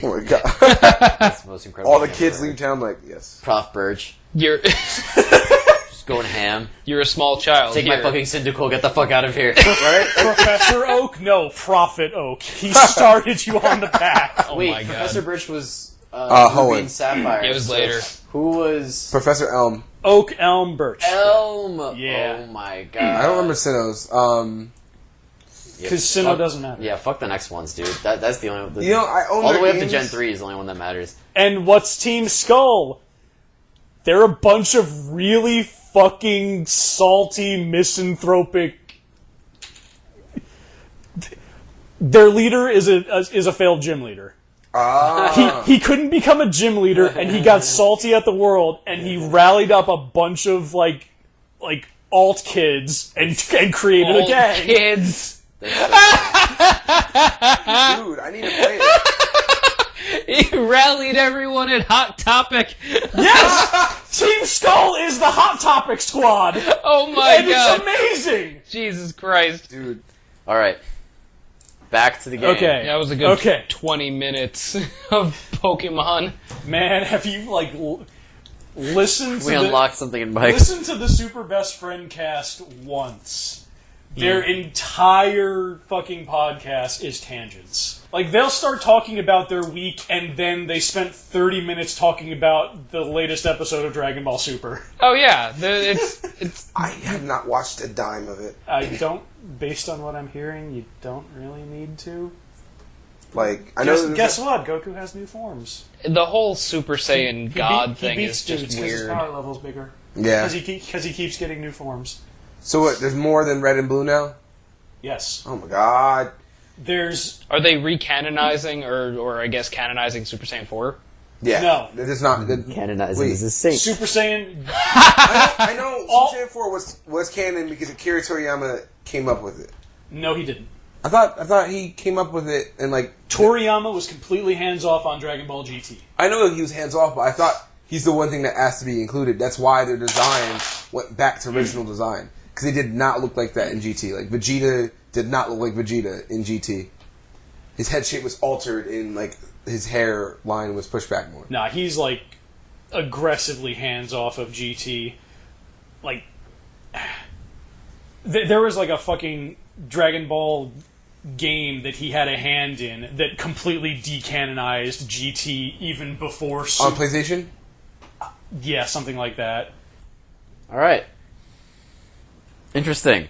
Oh my god. That's the most incredible All the thing kids ever. leave town like, yes. Prof Birch. You're Just going ham. you're a small child. Take Here. my fucking Cyndaquil, get the fuck out of here. Right? Professor Oak? No, Prophet Oak. He started you on the path. Oh Wait, my god. Professor Birch was Hoenn. Ruby and Sapphire. It was so later. Who was Professor Elm. Oak, Elm, Birch. Elm? Yeah. Oh my god. I don't remember Sinnoh's. Because Sinnoh doesn't matter. Yeah, fuck the next ones, dude. That's the only. You know, I own all the their way up to games. Gen 3 is the only one that matters. And what's Team Skull? They're a bunch of really fucking salty, misanthropic. Their leader is a failed gym leader. He couldn't become a gym leader, and he got salty at the world, and he rallied up a bunch of like alt kids and created a Old gang. kids. Dude, I need to play it. He rallied everyone at Hot Topic. Yes, Team Skull is the Hot Topic squad, Oh my and god. it's amazing. Jesus Christ. Dude. Alright. Back to the game. Okay. That was a good Okay. 20 minutes of Pokemon. Man, have you listened to We unlocked something in Mike. listen to the Super Best Friend cast once? Their entire fucking podcast is tangents. Like, they'll start talking about their week, and then they spent 30 minutes talking about the latest episode of Dragon Ball Super. Oh yeah, it's I have not watched a dime of it. I don't, based on what I'm hearing, you don't really need to. Like, I know Guess what? Goku has new forms. the whole Super Saiyan God thing he is beats dudes just 'cause his weird. power level's bigger. Yeah. Because he keeps getting new forms. So what, there's more than red and blue now? Yes. Oh my god. There's... Are they recanonizing or I guess canonizing Super Saiyan 4? Yeah. No. It's not. Canonizing Wait. is a saint. Super Saiyan... I know All- Super Saiyan 4 was canon because Akira Toriyama came up with it. No, he didn't. I thought he came up with it and like Toriyama was completely hands-off on Dragon Ball GT. I know he was hands off, but I thought he's the one thing that asked to be included. That's why their design went back to original design because they did not look like that in GT. Like Vegeta did not look like Vegeta in GT. His head shape was altered, and like his hair line was pushed back more. Nah, he's like aggressively hands-off of GT. Like, there was like a fucking Dragon Ball game that he had a hand in that completely decanonized GT even before On Super... PlayStation, Yeah, something like that. Alright. Interesting.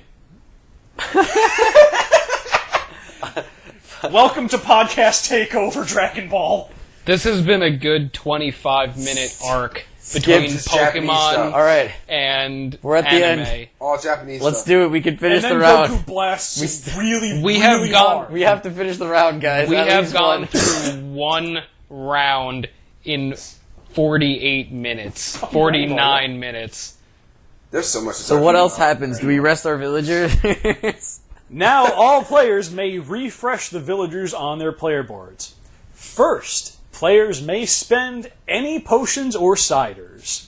Welcome to Podcast Takeover Dragon Ball. This has been a good 25-minute arc between Skip to Japanese stuff. Pokemon Alright. and We're at the anime. end. all Japanese. Let's stuff. do it. We can finish And then the round. Goku blasts really, we really have gone- hard. We have to finish the round, guys. We At have least gone one. through one round in 48 minutes, 49 minutes. There's so much. To So talk what about. else happens? Do we rest our villagers? Now, all players may refresh the villagers on their player boards. First, players may spend any potions or ciders.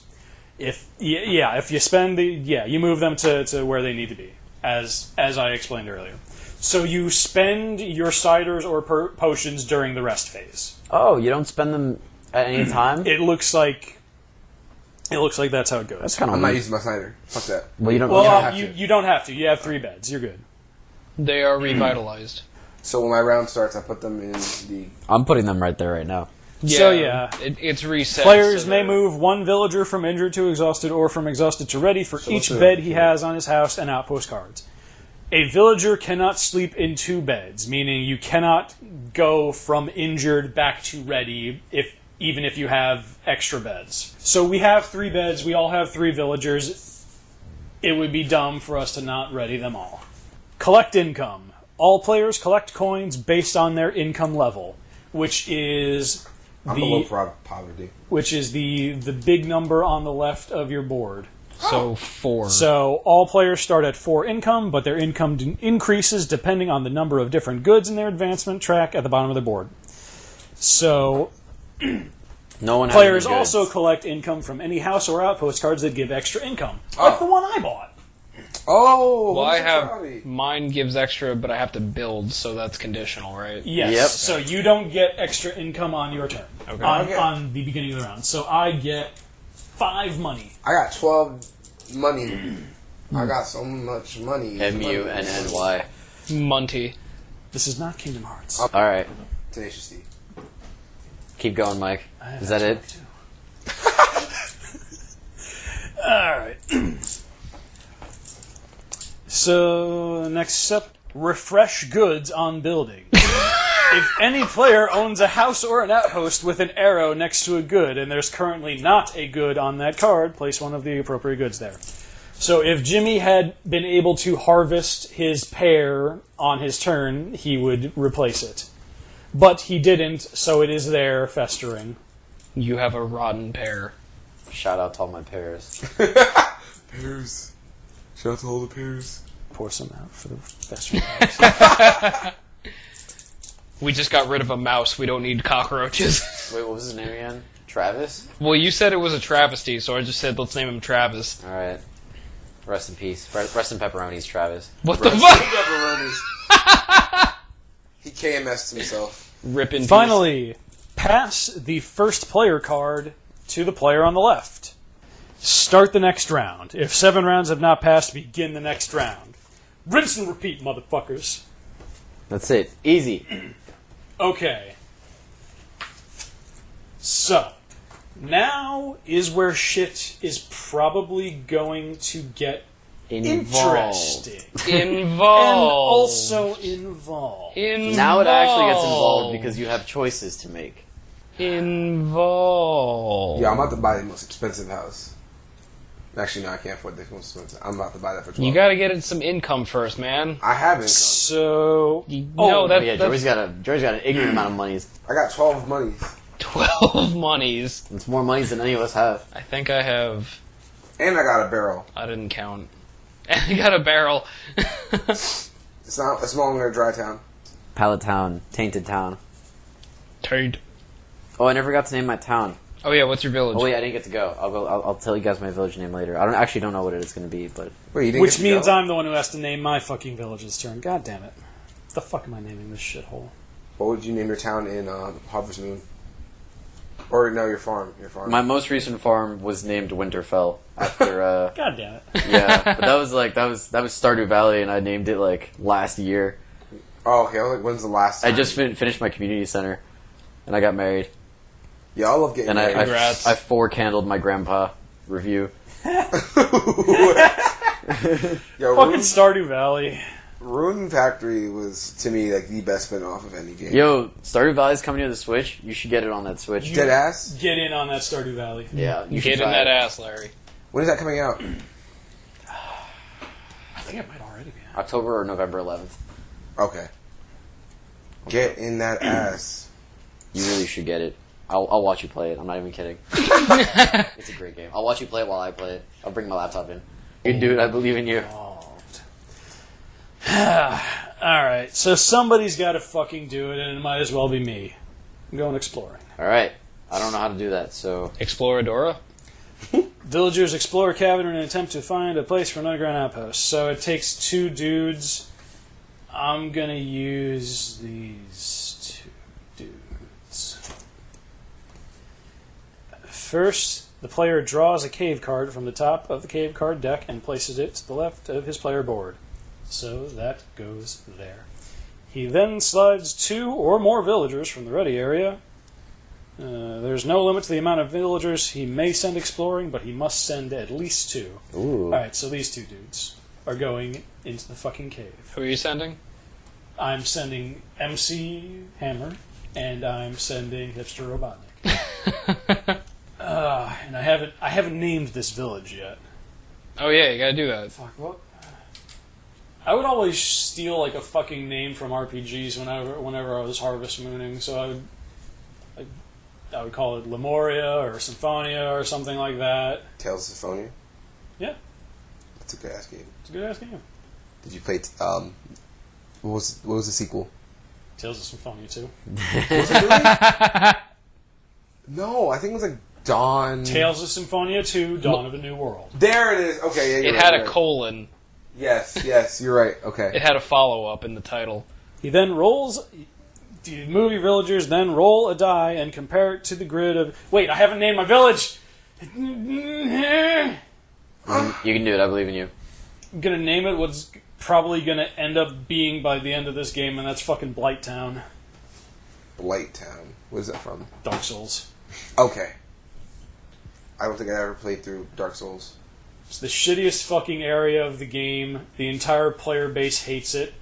If you spend you move them to where they need to be, as I explained earlier. So you spend your ciders or potions during the rest phase. Oh, you don't spend them at any time? It looks like that's how it goes. That's kind of I'm not using my cider. Fuck that. Well, you don't. Well, you don't have to. You have 3 beds. You're good. They are revitalized. So when my round starts, I put them in the... I'm putting them right there right now. So, yeah. It's reset. Players so may they're- move 1 villager from injured to exhausted or from exhausted to ready for each let's bed he has on his house and outpost cards. A villager cannot sleep in 2 beds, meaning you cannot go from injured back to ready even if you have extra beds. So we have 3 beds, we all have 3 villagers. It would be dumb for us to not ready them all. Collect income. All players collect coins based on their income level, which is I'm below poverty. which is the big number on the left of your board. So 4. So all players start at 4 income, but their income increases depending on the number of different goods in their advancement track at the bottom of the board. So No one. players has any goods. also collect income from any house or outpost cards that give extra income, like the one I bought. Oh! Well, I have homosexuality. mine gives extra, but I have to build, so that's conditional, right? Yes. Yep. So you don't get extra income on your turn Okay. on the beginning of the round. So I get 5 money. I got 12 money. I got so much money. MUNNY. Monty. This is not Kingdom Hearts. All right, Tenacious D. keep going, Mike. I have Is that it? too. All right. So next up, refresh goods on building. If any player owns a house or an outpost with an arrow next to a good, and there's currently not a good on that card, place one of the appropriate goods there. So if Jimmy had been able to harvest his pear on his turn, he would replace it. But he didn't, so it is there festering. You have a rotten pear. Shout out to all my pears. Pears. Shout out to all the pears. Pour some out for the festering pears. We just got rid of a mouse. We don't need cockroaches. Wait, what was his name again? Travis? Well, you said it was a travesty, so I just said let's name him Travis. All right. Rest in peace. Rest in pepperonis, Travis. What the Rest fuck? in pepperonis. He KMS'd himself. Rip in peace. Finally, pass the first player card to the player on the left. Start the next round. If 7 rounds have not passed, begin the next round. Rinse and repeat, motherfuckers. That's it. Easy. Okay. So, now is where shit is probably going to get interesting. And Involved. also involved. Now it actually gets involved because you have choices to make. Involved. Yeah, I'm about to buy the most expensive house. Actually, no, I can't afford the most expensive. I'm about to buy that for 12. You gotta get it some income first, man. I haven't. So, No, that, Yeah, that's Jory's got an ignorant amount of monies. I got 12 monies. 12 monies. It's more monies than any of us have. I think I have. And I got a barrel. I didn't count. And I got a barrel. It's no longer a dry town. Pallet Town, Tainted Town. Taint. Oh, I never got to name my town. Oh yeah, what's your village? Oh wait, I didn't get to go. I'll tell you guys my village name later. I don't know what it is going to be, but Wait, you didn't which get to means go? I'm the one who has to name my fucking village's turn. God damn it. What the fuck am I naming this shithole? What would you name your town in Harvest Moon? Or no, your farm. Your farm. my most recent farm was named Winterfell after. God damn it. Yeah, but that was Stardew Valley, and I named it like last year. Oh, okay. I was like, when's the last time? I just finished my community center, and I got married, Yeah, I love getting and married. Congrats. I 4-candled my grandpa review. Yo, Fucking Stardew Valley. Rune Factory was, to me, like the best spin-off of any game. Yo, Stardew Valley's coming to the Switch. You should get it on that Switch. Dead ass? Get in on that Stardew Valley. Yeah, you should Get in try that it. ass, Larry. When is that coming out? I think it might already be. October or November 11th. Okay. Get in that ass. You really should get it. I'll watch you play it. I'm not even kidding. It's a great game. I'll watch you play it while I play it. I'll bring my laptop in. You can do it. I believe in you. Alright, so somebody's got to fucking do it, and it might as well be me. I'm going exploring. All right. I don't know how to do that, so Exploradora? Villagers explore a cavern in an attempt to find a place for an underground outpost. So it takes 2 dudes I'm going to use these two dudes. First, the player draws a cave card from the top of the cave card deck and places it to the left of his player board. So that goes there. He then slides 2 or more villagers from the ready area. There's no limit to the amount of villagers he may send exploring, but he must send at least 2. Ooh. Alright, so these 2 dudes are going into the fucking cave. Who are you sending? I'm sending MC Hammer, and I'm sending Hipster Robotnik. And I haven't named this village yet. Oh yeah, you gotta do that. Fuck, what? I would always steal like a fucking name from RPGs whenever I was Harvest Mooning, so I would call it Lemuria or Symphonia or something like that. Tales of Symphonia? Yeah. That's a good ass game. It's a good ass game. Did you play, what was the sequel? Tales of Symphonia 2. Was it really? No, I think it was like Dawn. Tales of Symphonia 2, Dawn of a New World. There it is. Okay, yeah, you're It right, had you're a right. colon. Yes, you're right. Okay. It had a follow-up in the title. He then rolls. The movie villagers then roll a die and compare it to the grid of. Wait, I haven't named my village. You can do it. I believe in you. I'm gonna name it what's probably gonna end up being by the end of this game, and that's fucking Blight Town. Blight Town. What is that from? Dark Souls. Okay. I don't think I ever played through Dark Souls. It's the shittiest fucking area of the game. The entire player base hates it.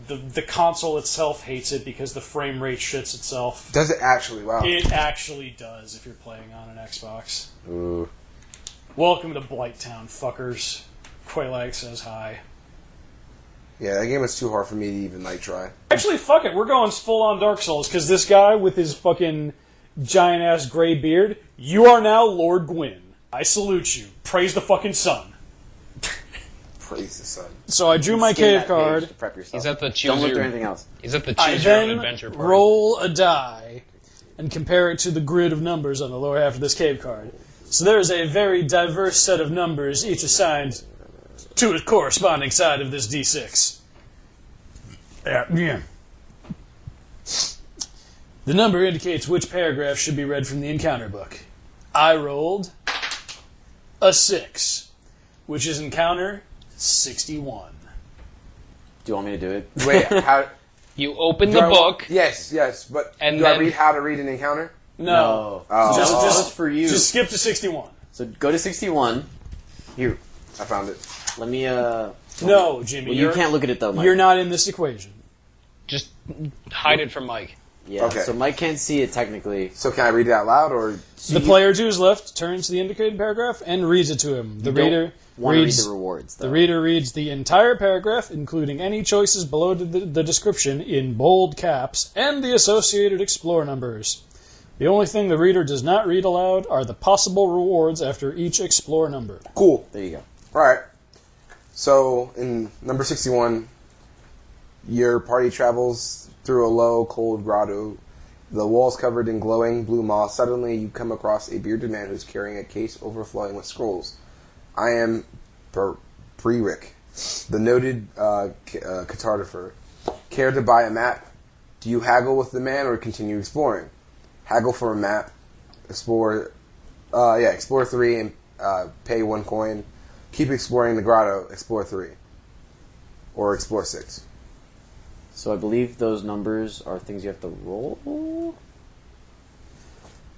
The console itself hates it because the frame rate shits itself. Does it actually? Wow. It actually does if you're playing on an Xbox. Ooh. Welcome to Blight Town, fuckers. Quaylag says hi. Yeah, that game was too hard for me to even like try. Actually, fuck it. We're going full on Dark Souls because this guy with his fucking giant ass gray beard, you are now Lord Gwyn. I salute you. Praise the fucking sun. Praise the sun. So I drew my Skim cave that page card. to prep yourself. He's at the choose Don't look your, through anything else. He's at the I choose your own then adventure party. roll a die and compare it to the grid of numbers on the lower half of this cave card. So there is a very diverse set of numbers, each assigned to a corresponding side of this D6. Yeah. The number indicates which paragraph should be read from the encounter book. I rolled a 6, which is encounter 61. Do you want me to do it? Wait, how? You open do the I- book. Yes, but And do I then- read how to read an encounter? No. Oh. Just for you. Just skip to 61. So go to 61. Here, I found it. let me. No, Jimmy. Well, you can't look at it though, Mike. You're not in this equation. Just hide it from Mike. Yeah. Okay. So Mike can't see it technically. So can I read it out loud or? The player to his left turns to the indicated paragraph and reads it to him. The reader Want to read reads the rewards? Though. the reader reads the entire paragraph, including any choices below the description in bold caps and the associated explore numbers. The only thing the reader does not read aloud are the possible rewards after each explore number. Cool. There you go. All right. So in number 61, your party travels through a low, cold grotto. The walls covered in glowing blue moss. Suddenly, you come across a bearded man who's carrying a case overflowing with scrolls. I am Prerik, the noted cartographer. Care to buy a map? Do you haggle with the man or continue exploring? Haggle for a map. Explore 3 and pay 1 coin. Keep exploring the grotto. Explore 3. Or explore 6. So I believe those numbers are things you have to roll.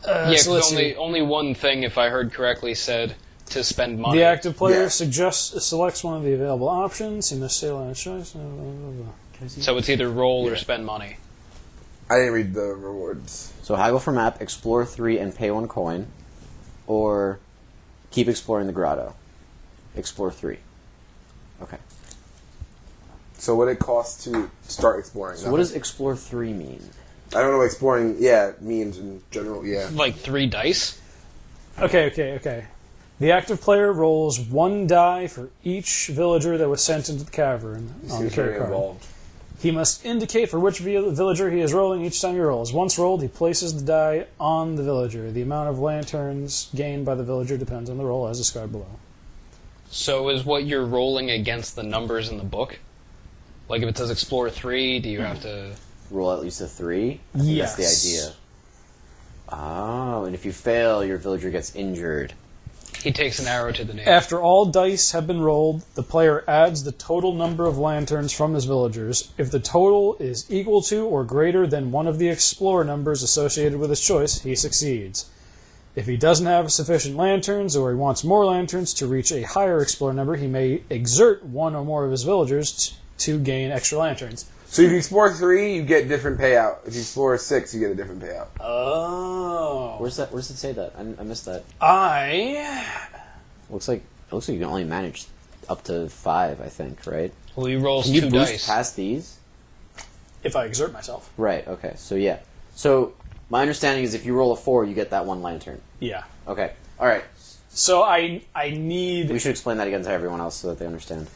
Yeah, so let's because see. only one thing, if I heard correctly, said to spend money. The active player Yeah. selects one of the available options. He must sail on a choice. Blah, blah, blah. So it's either roll or spend money. I didn't read the rewards. So haggle for map, explore 3, and pay 1 coin, or keep exploring the grotto. Explore 3. Okay. So what it costs to start exploring? So what does explore 3 mean? I don't know what exploring, means in general, yeah. Like 3 dice? Okay. The active player rolls 1 die for each villager that was sent into the cavern on the Seems very cave card. involved. He must indicate for which villager he is rolling each time he rolls. Once rolled, he places the die on the villager. The amount of lanterns gained by the villager depends on the roll, as described below. So is what you're rolling against the numbers in the book? Like if it says Explore 3, do you have to... Roll at least a 3? Yes. That's the idea. Oh, and if you fail, your villager gets injured. He takes an arrow to the knee. After all dice have been rolled, the player adds the total number of lanterns from his villagers. If the total is equal to or greater than one of the Explorer numbers associated with his choice, he succeeds. If he doesn't have sufficient lanterns, or he wants more lanterns to reach a higher Explorer number, he may exert one or more of his villagers to gain extra lanterns. So if you explore 3, you get different payout. If you explore 6, you get a different payout. Oh. Where's it say that? I missed that. Looks like you can only manage up to 5, I think, right? Well, he rolls Can you 2 boost dice. past these? If I exert myself. Right, okay. So yeah. So my understanding is if you roll a 4, you get that 1 lantern. Yeah. Okay. Alright. So I need... We should explain that again to everyone else so that they understand.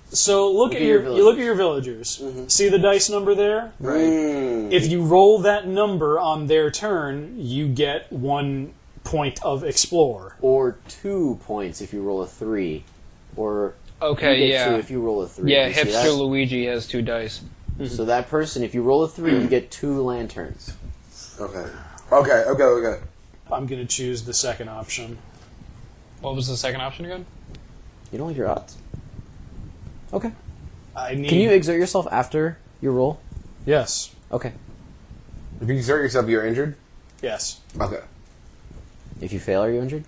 So look at your you look at your villagers. See the dice number there? Right. If you roll that number on their turn, you get 1 point of Explore. Or 2 points if you roll a 3. Or Okay, you get 2 yeah. if you roll a 3. Yeah, You see Hipster that? Luigi has 2 dice. So that person, if you roll a 3, you get 2 lanterns. Okay. I'm going to choose the second option. What was the second option again? You don't like your odds? Okay. I need... Can you exert yourself after your roll? Yes. Okay. If you exert yourself, you're injured? Yes. Okay. If you fail, are you injured?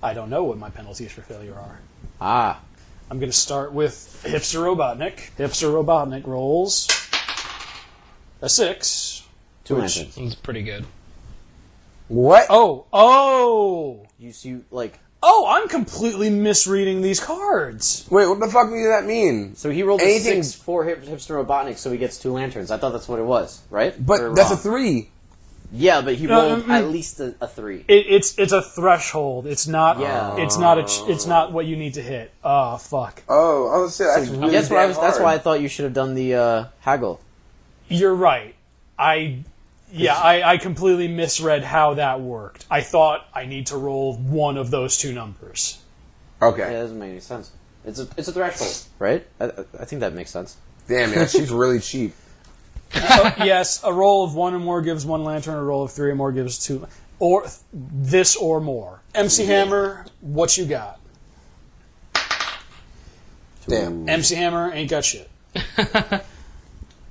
I don't know what my penalties for failure are. Ah. I'm going to start with Hipster Robotnik. Hipster Robotnik rolls a 6. 2 Which- lanterns. It's pretty good. What? Oh! So I'm completely misreading these cards. Wait, what the fuck does that mean? So he rolled Anything- a 6 for Hipster Robotnik, so he gets 2 lanterns. I thought that's what it was, right? But Or that's wrong? a 3. Yeah, but he rolled at least a 3. It's a threshold. It's not. Yeah. It's not it's not what you need to hit. Oh fuck. Oh, I was saying, that's really That's damn that's hard. why I thought you should have done the haggle. You're right. I completely misread how that worked. I thought I need to roll one of those 2 numbers. Okay. Yeah, that doesn't make any sense. It's a threshold, right? I think that makes sense. Damn, yeah, she's really cheap. Yes, a roll of 1 or more gives 1 lantern. A roll of 3 or more gives 2. Or this or more. MC Hammer, what you got? Damn. MC Hammer ain't got shit.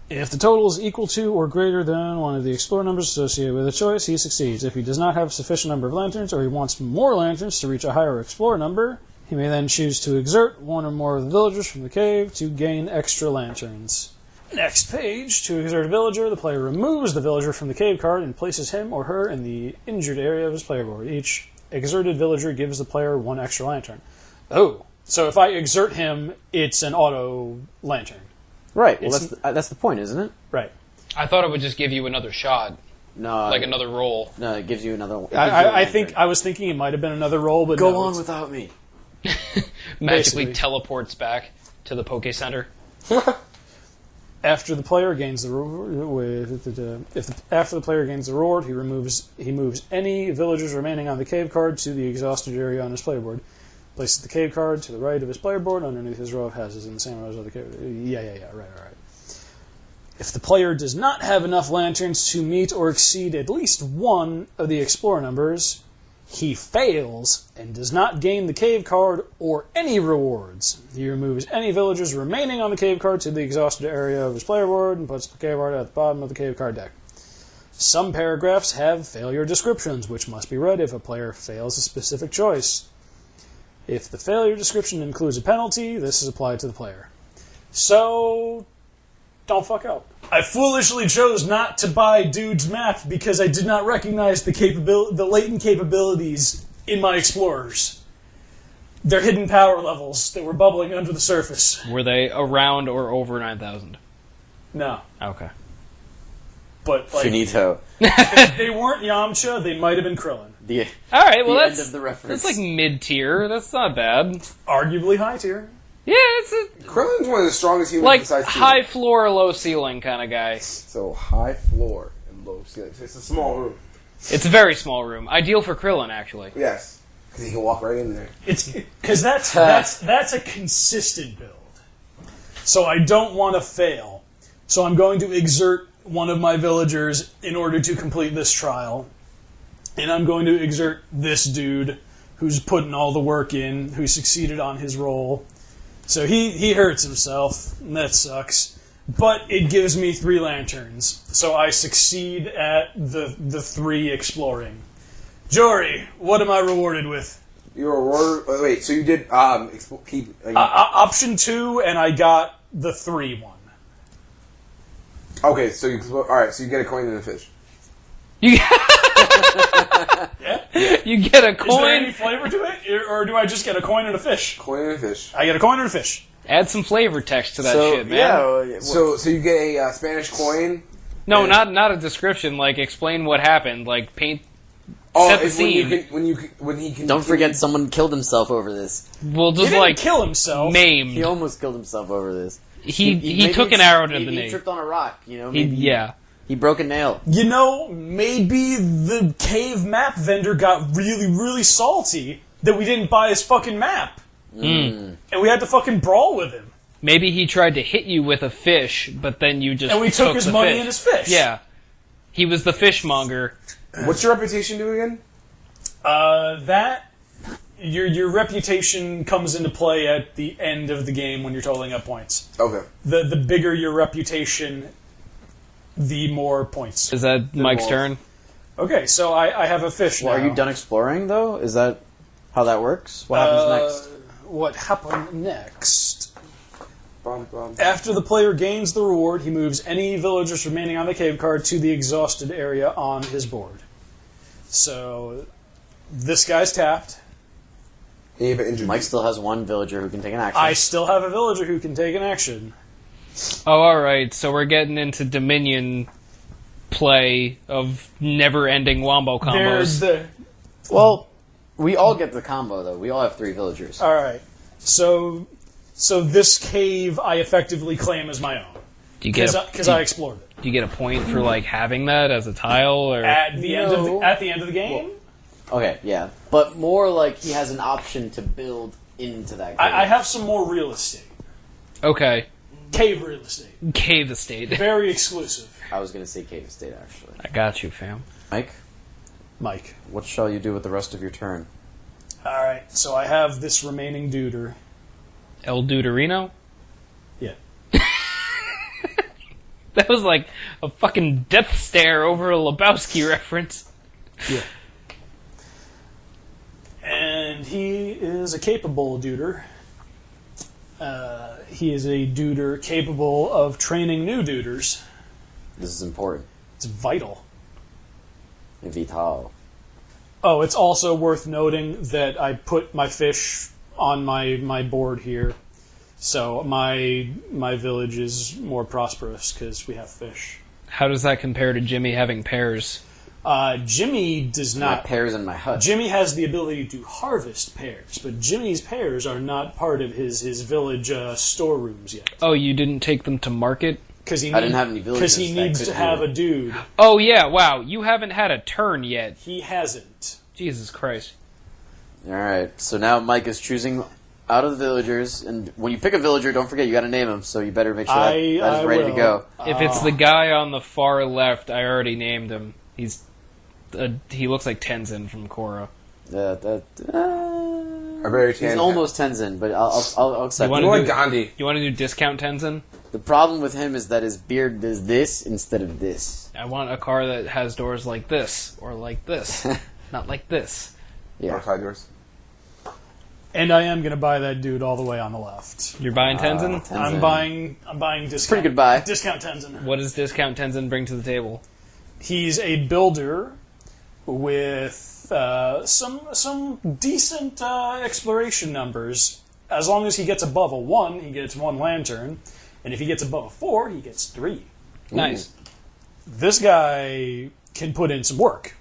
If the total is equal to or greater than one of the Explorer numbers associated with a choice, he succeeds. If he does not have a sufficient number of lanterns, or he wants more lanterns to reach a higher Explorer number, he may then choose to exert 1 or more of the villagers from the cave to gain extra lanterns. Next page. To exert a villager, the player removes the villager from the cave card and places him or her in the injured area of his player board. Each exerted villager gives the player 1 extra lantern. Oh, so if I exert him, it's an auto lantern. Right. Well, It's- that's the point, isn't it? Right. I thought it would just give you another shot, No. like another roll. No, it gives you another one. I was thinking it might have been another roll, but Go no, on it's- without me. Magically Basically. teleports back to the Poke Center. After the player gains the reward, after the player gains the reward, he moves any villagers remaining on the cave card to the exhausted area on his player board. Places the cave card to the right of his player board underneath his row of houses in the same rows of the cave. Yeah, right. If the player does not have enough lanterns to meet or exceed at least 1 of the Explorer numbers, he fails and does not gain the cave card or any rewards. He removes any villagers remaining on the cave card to the exhausted area of his player board and puts the cave card at the bottom of the cave card deck. Some paragraphs have failure descriptions, which must be read if a player fails a specific choice. If the failure description includes a penalty, this is applied to the player. So, don't fuck up. I foolishly chose not to buy Dude's map because I did not recognize the latent capabilities in my explorers. They're hidden power levels that were bubbling under the surface. Were they around or over 9,000? No. Okay. But, like, Finito. if they weren't Yamcha, they might have been Krillin. All right, well The that's end of the reference. that's like mid-tier. That's not bad. Arguably high tier. Yeah, it's a Krillin's one of the strongest humans like besides high humans. floor, low ceiling kind of guy. So high floor and low ceiling. It's a small room. It's a very small room. Ideal for Krillin, actually. Yes. Because he can walk right in there. It's because that's a consistent build. So I don't want to fail. So I'm going to exert one of my villagers in order to complete this trial. And I'm going to exert this dude who's putting all the work in, who succeeded on his roll. So he hurts himself, and that sucks. But it gives me 3 lanterns, so I succeed at the 3 exploring. Jory, what am I rewarded with? You're a wait, so you did Option 2, and I got the 3 one. Okay, so all right, so you get a coin and a fish. You get a Is there any coin. flavor to it, or do I just get a coin and a fish? Coin and a fish. I get a coin and a fish. Add some flavor text to that So, shit, man. yeah. So you get a Spanish coin. No, and- not a description. Like, explain what happened. Like, paint. Oh, set the it's scene. when he can. Don't forget someone killed himself over this. We'll He just didn't like kill himself. maimed. He almost killed himself over this. He maybe took an it's- arrow to the He knee. tripped on a rock, you know? He, Maybe yeah. he broke a nail. You know, maybe the cave map vendor got really, really salty that we didn't buy his fucking map. And we had to fucking brawl with him. Maybe he tried to hit you with a fish, but then you just And we took his the money fish. and his fish. Yeah. He was the fishmonger. What's your reputation do again? Your reputation comes into play at the end of the game when you're totaling up points. Okay. The bigger your reputation, the more points. Is that Mike's wolf. turn? Okay, so I have a fish Well, now. are you done exploring, though? Is that how that works? What happens next? What happened next? Bum, bum. After the player gains the reward, he moves any villagers remaining on the cave card to the exhausted area on his board. So, this guy's tapped. And you have an injured. Mike still has 1 villager who can take an action. I still have a villager who can take an action. Oh, alright, so we're getting into Dominion play of never-ending wombo There's combos. the... Well, we all get the combo, though. We all have 3 villagers. Alright. So this cave I effectively claim as my own. Do you get Because I explored it. do you get a point for like having that as a tile, or At the end of the game, Okay, yeah. But more like he has an option to build into that cave. I have some more real estate. okay, Cave real estate. cave estate? Very exclusive. I was going to say cave estate, actually. I got you, fam. Mike, Mike. what shall you do with the rest of your turn? Alright, so I have this remaining duder. El Duderino? Yeah. That was like a fucking death stare over a Lebowski reference. Yeah. And he is a capable duder. He is a duder capable of training new duders. This is important. It's vital. Vital. Oh, it's also worth noting that I put my fish on my board here. So my village is more prosperous because we have fish. How does that compare to Jimmy having pears? Jimmy does My not. pears in my hut. Jimmy has the ability to harvest pears, but Jimmy's pears are not part of his village storerooms yet. Oh, you didn't take them to market? Because he I didn't have any villagers Because he that needs could to do have it. a dude. Oh yeah, wow, you haven't had a turn yet. He hasn't. Jesus Christ. Alright, so now Mike is choosing out of the villagers, and when you pick a villager, don't forget you gotta name him, so you better make sure that is ready to will. go. If it's the guy on the far left, I already named him. He looks like Tenzin from Korra. A very He's tan. almost Tenzin, but I'll accept You it. wanna More do- like Gandhi. You want to do discount Tenzin? The problem with him is that his beard does this instead of this. I want a car that has doors like this or like this, not like this. Yeah. Outside yours. And I am going to buy that dude all the way on the left. You're buying Tenzin? Tenzin. I'm buying discount. Pretty good buy. Discount Tenzin. What does discount Tenzin bring to the table? He's a builder with some decent exploration numbers. As long as he gets above a 1, he gets 1 lantern. And if he gets above a 4, he gets 3. Nice. This guy can put in some work.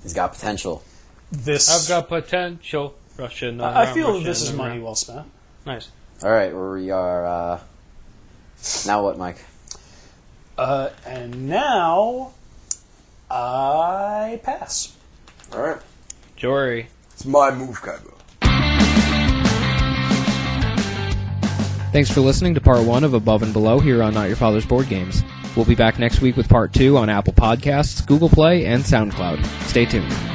He's got potential. This I've got potential. Russian. I feel that this is money well spent. Nice. Alright, we are, now what, Mike? And now I pass. All right. Jory. It's my move, Kaiba. Thanks for listening to part 1 of Above and Below here on Not Your Father's Board Games. We'll be back next week with part 2 on Apple Podcasts, Google Play, and SoundCloud. Stay tuned.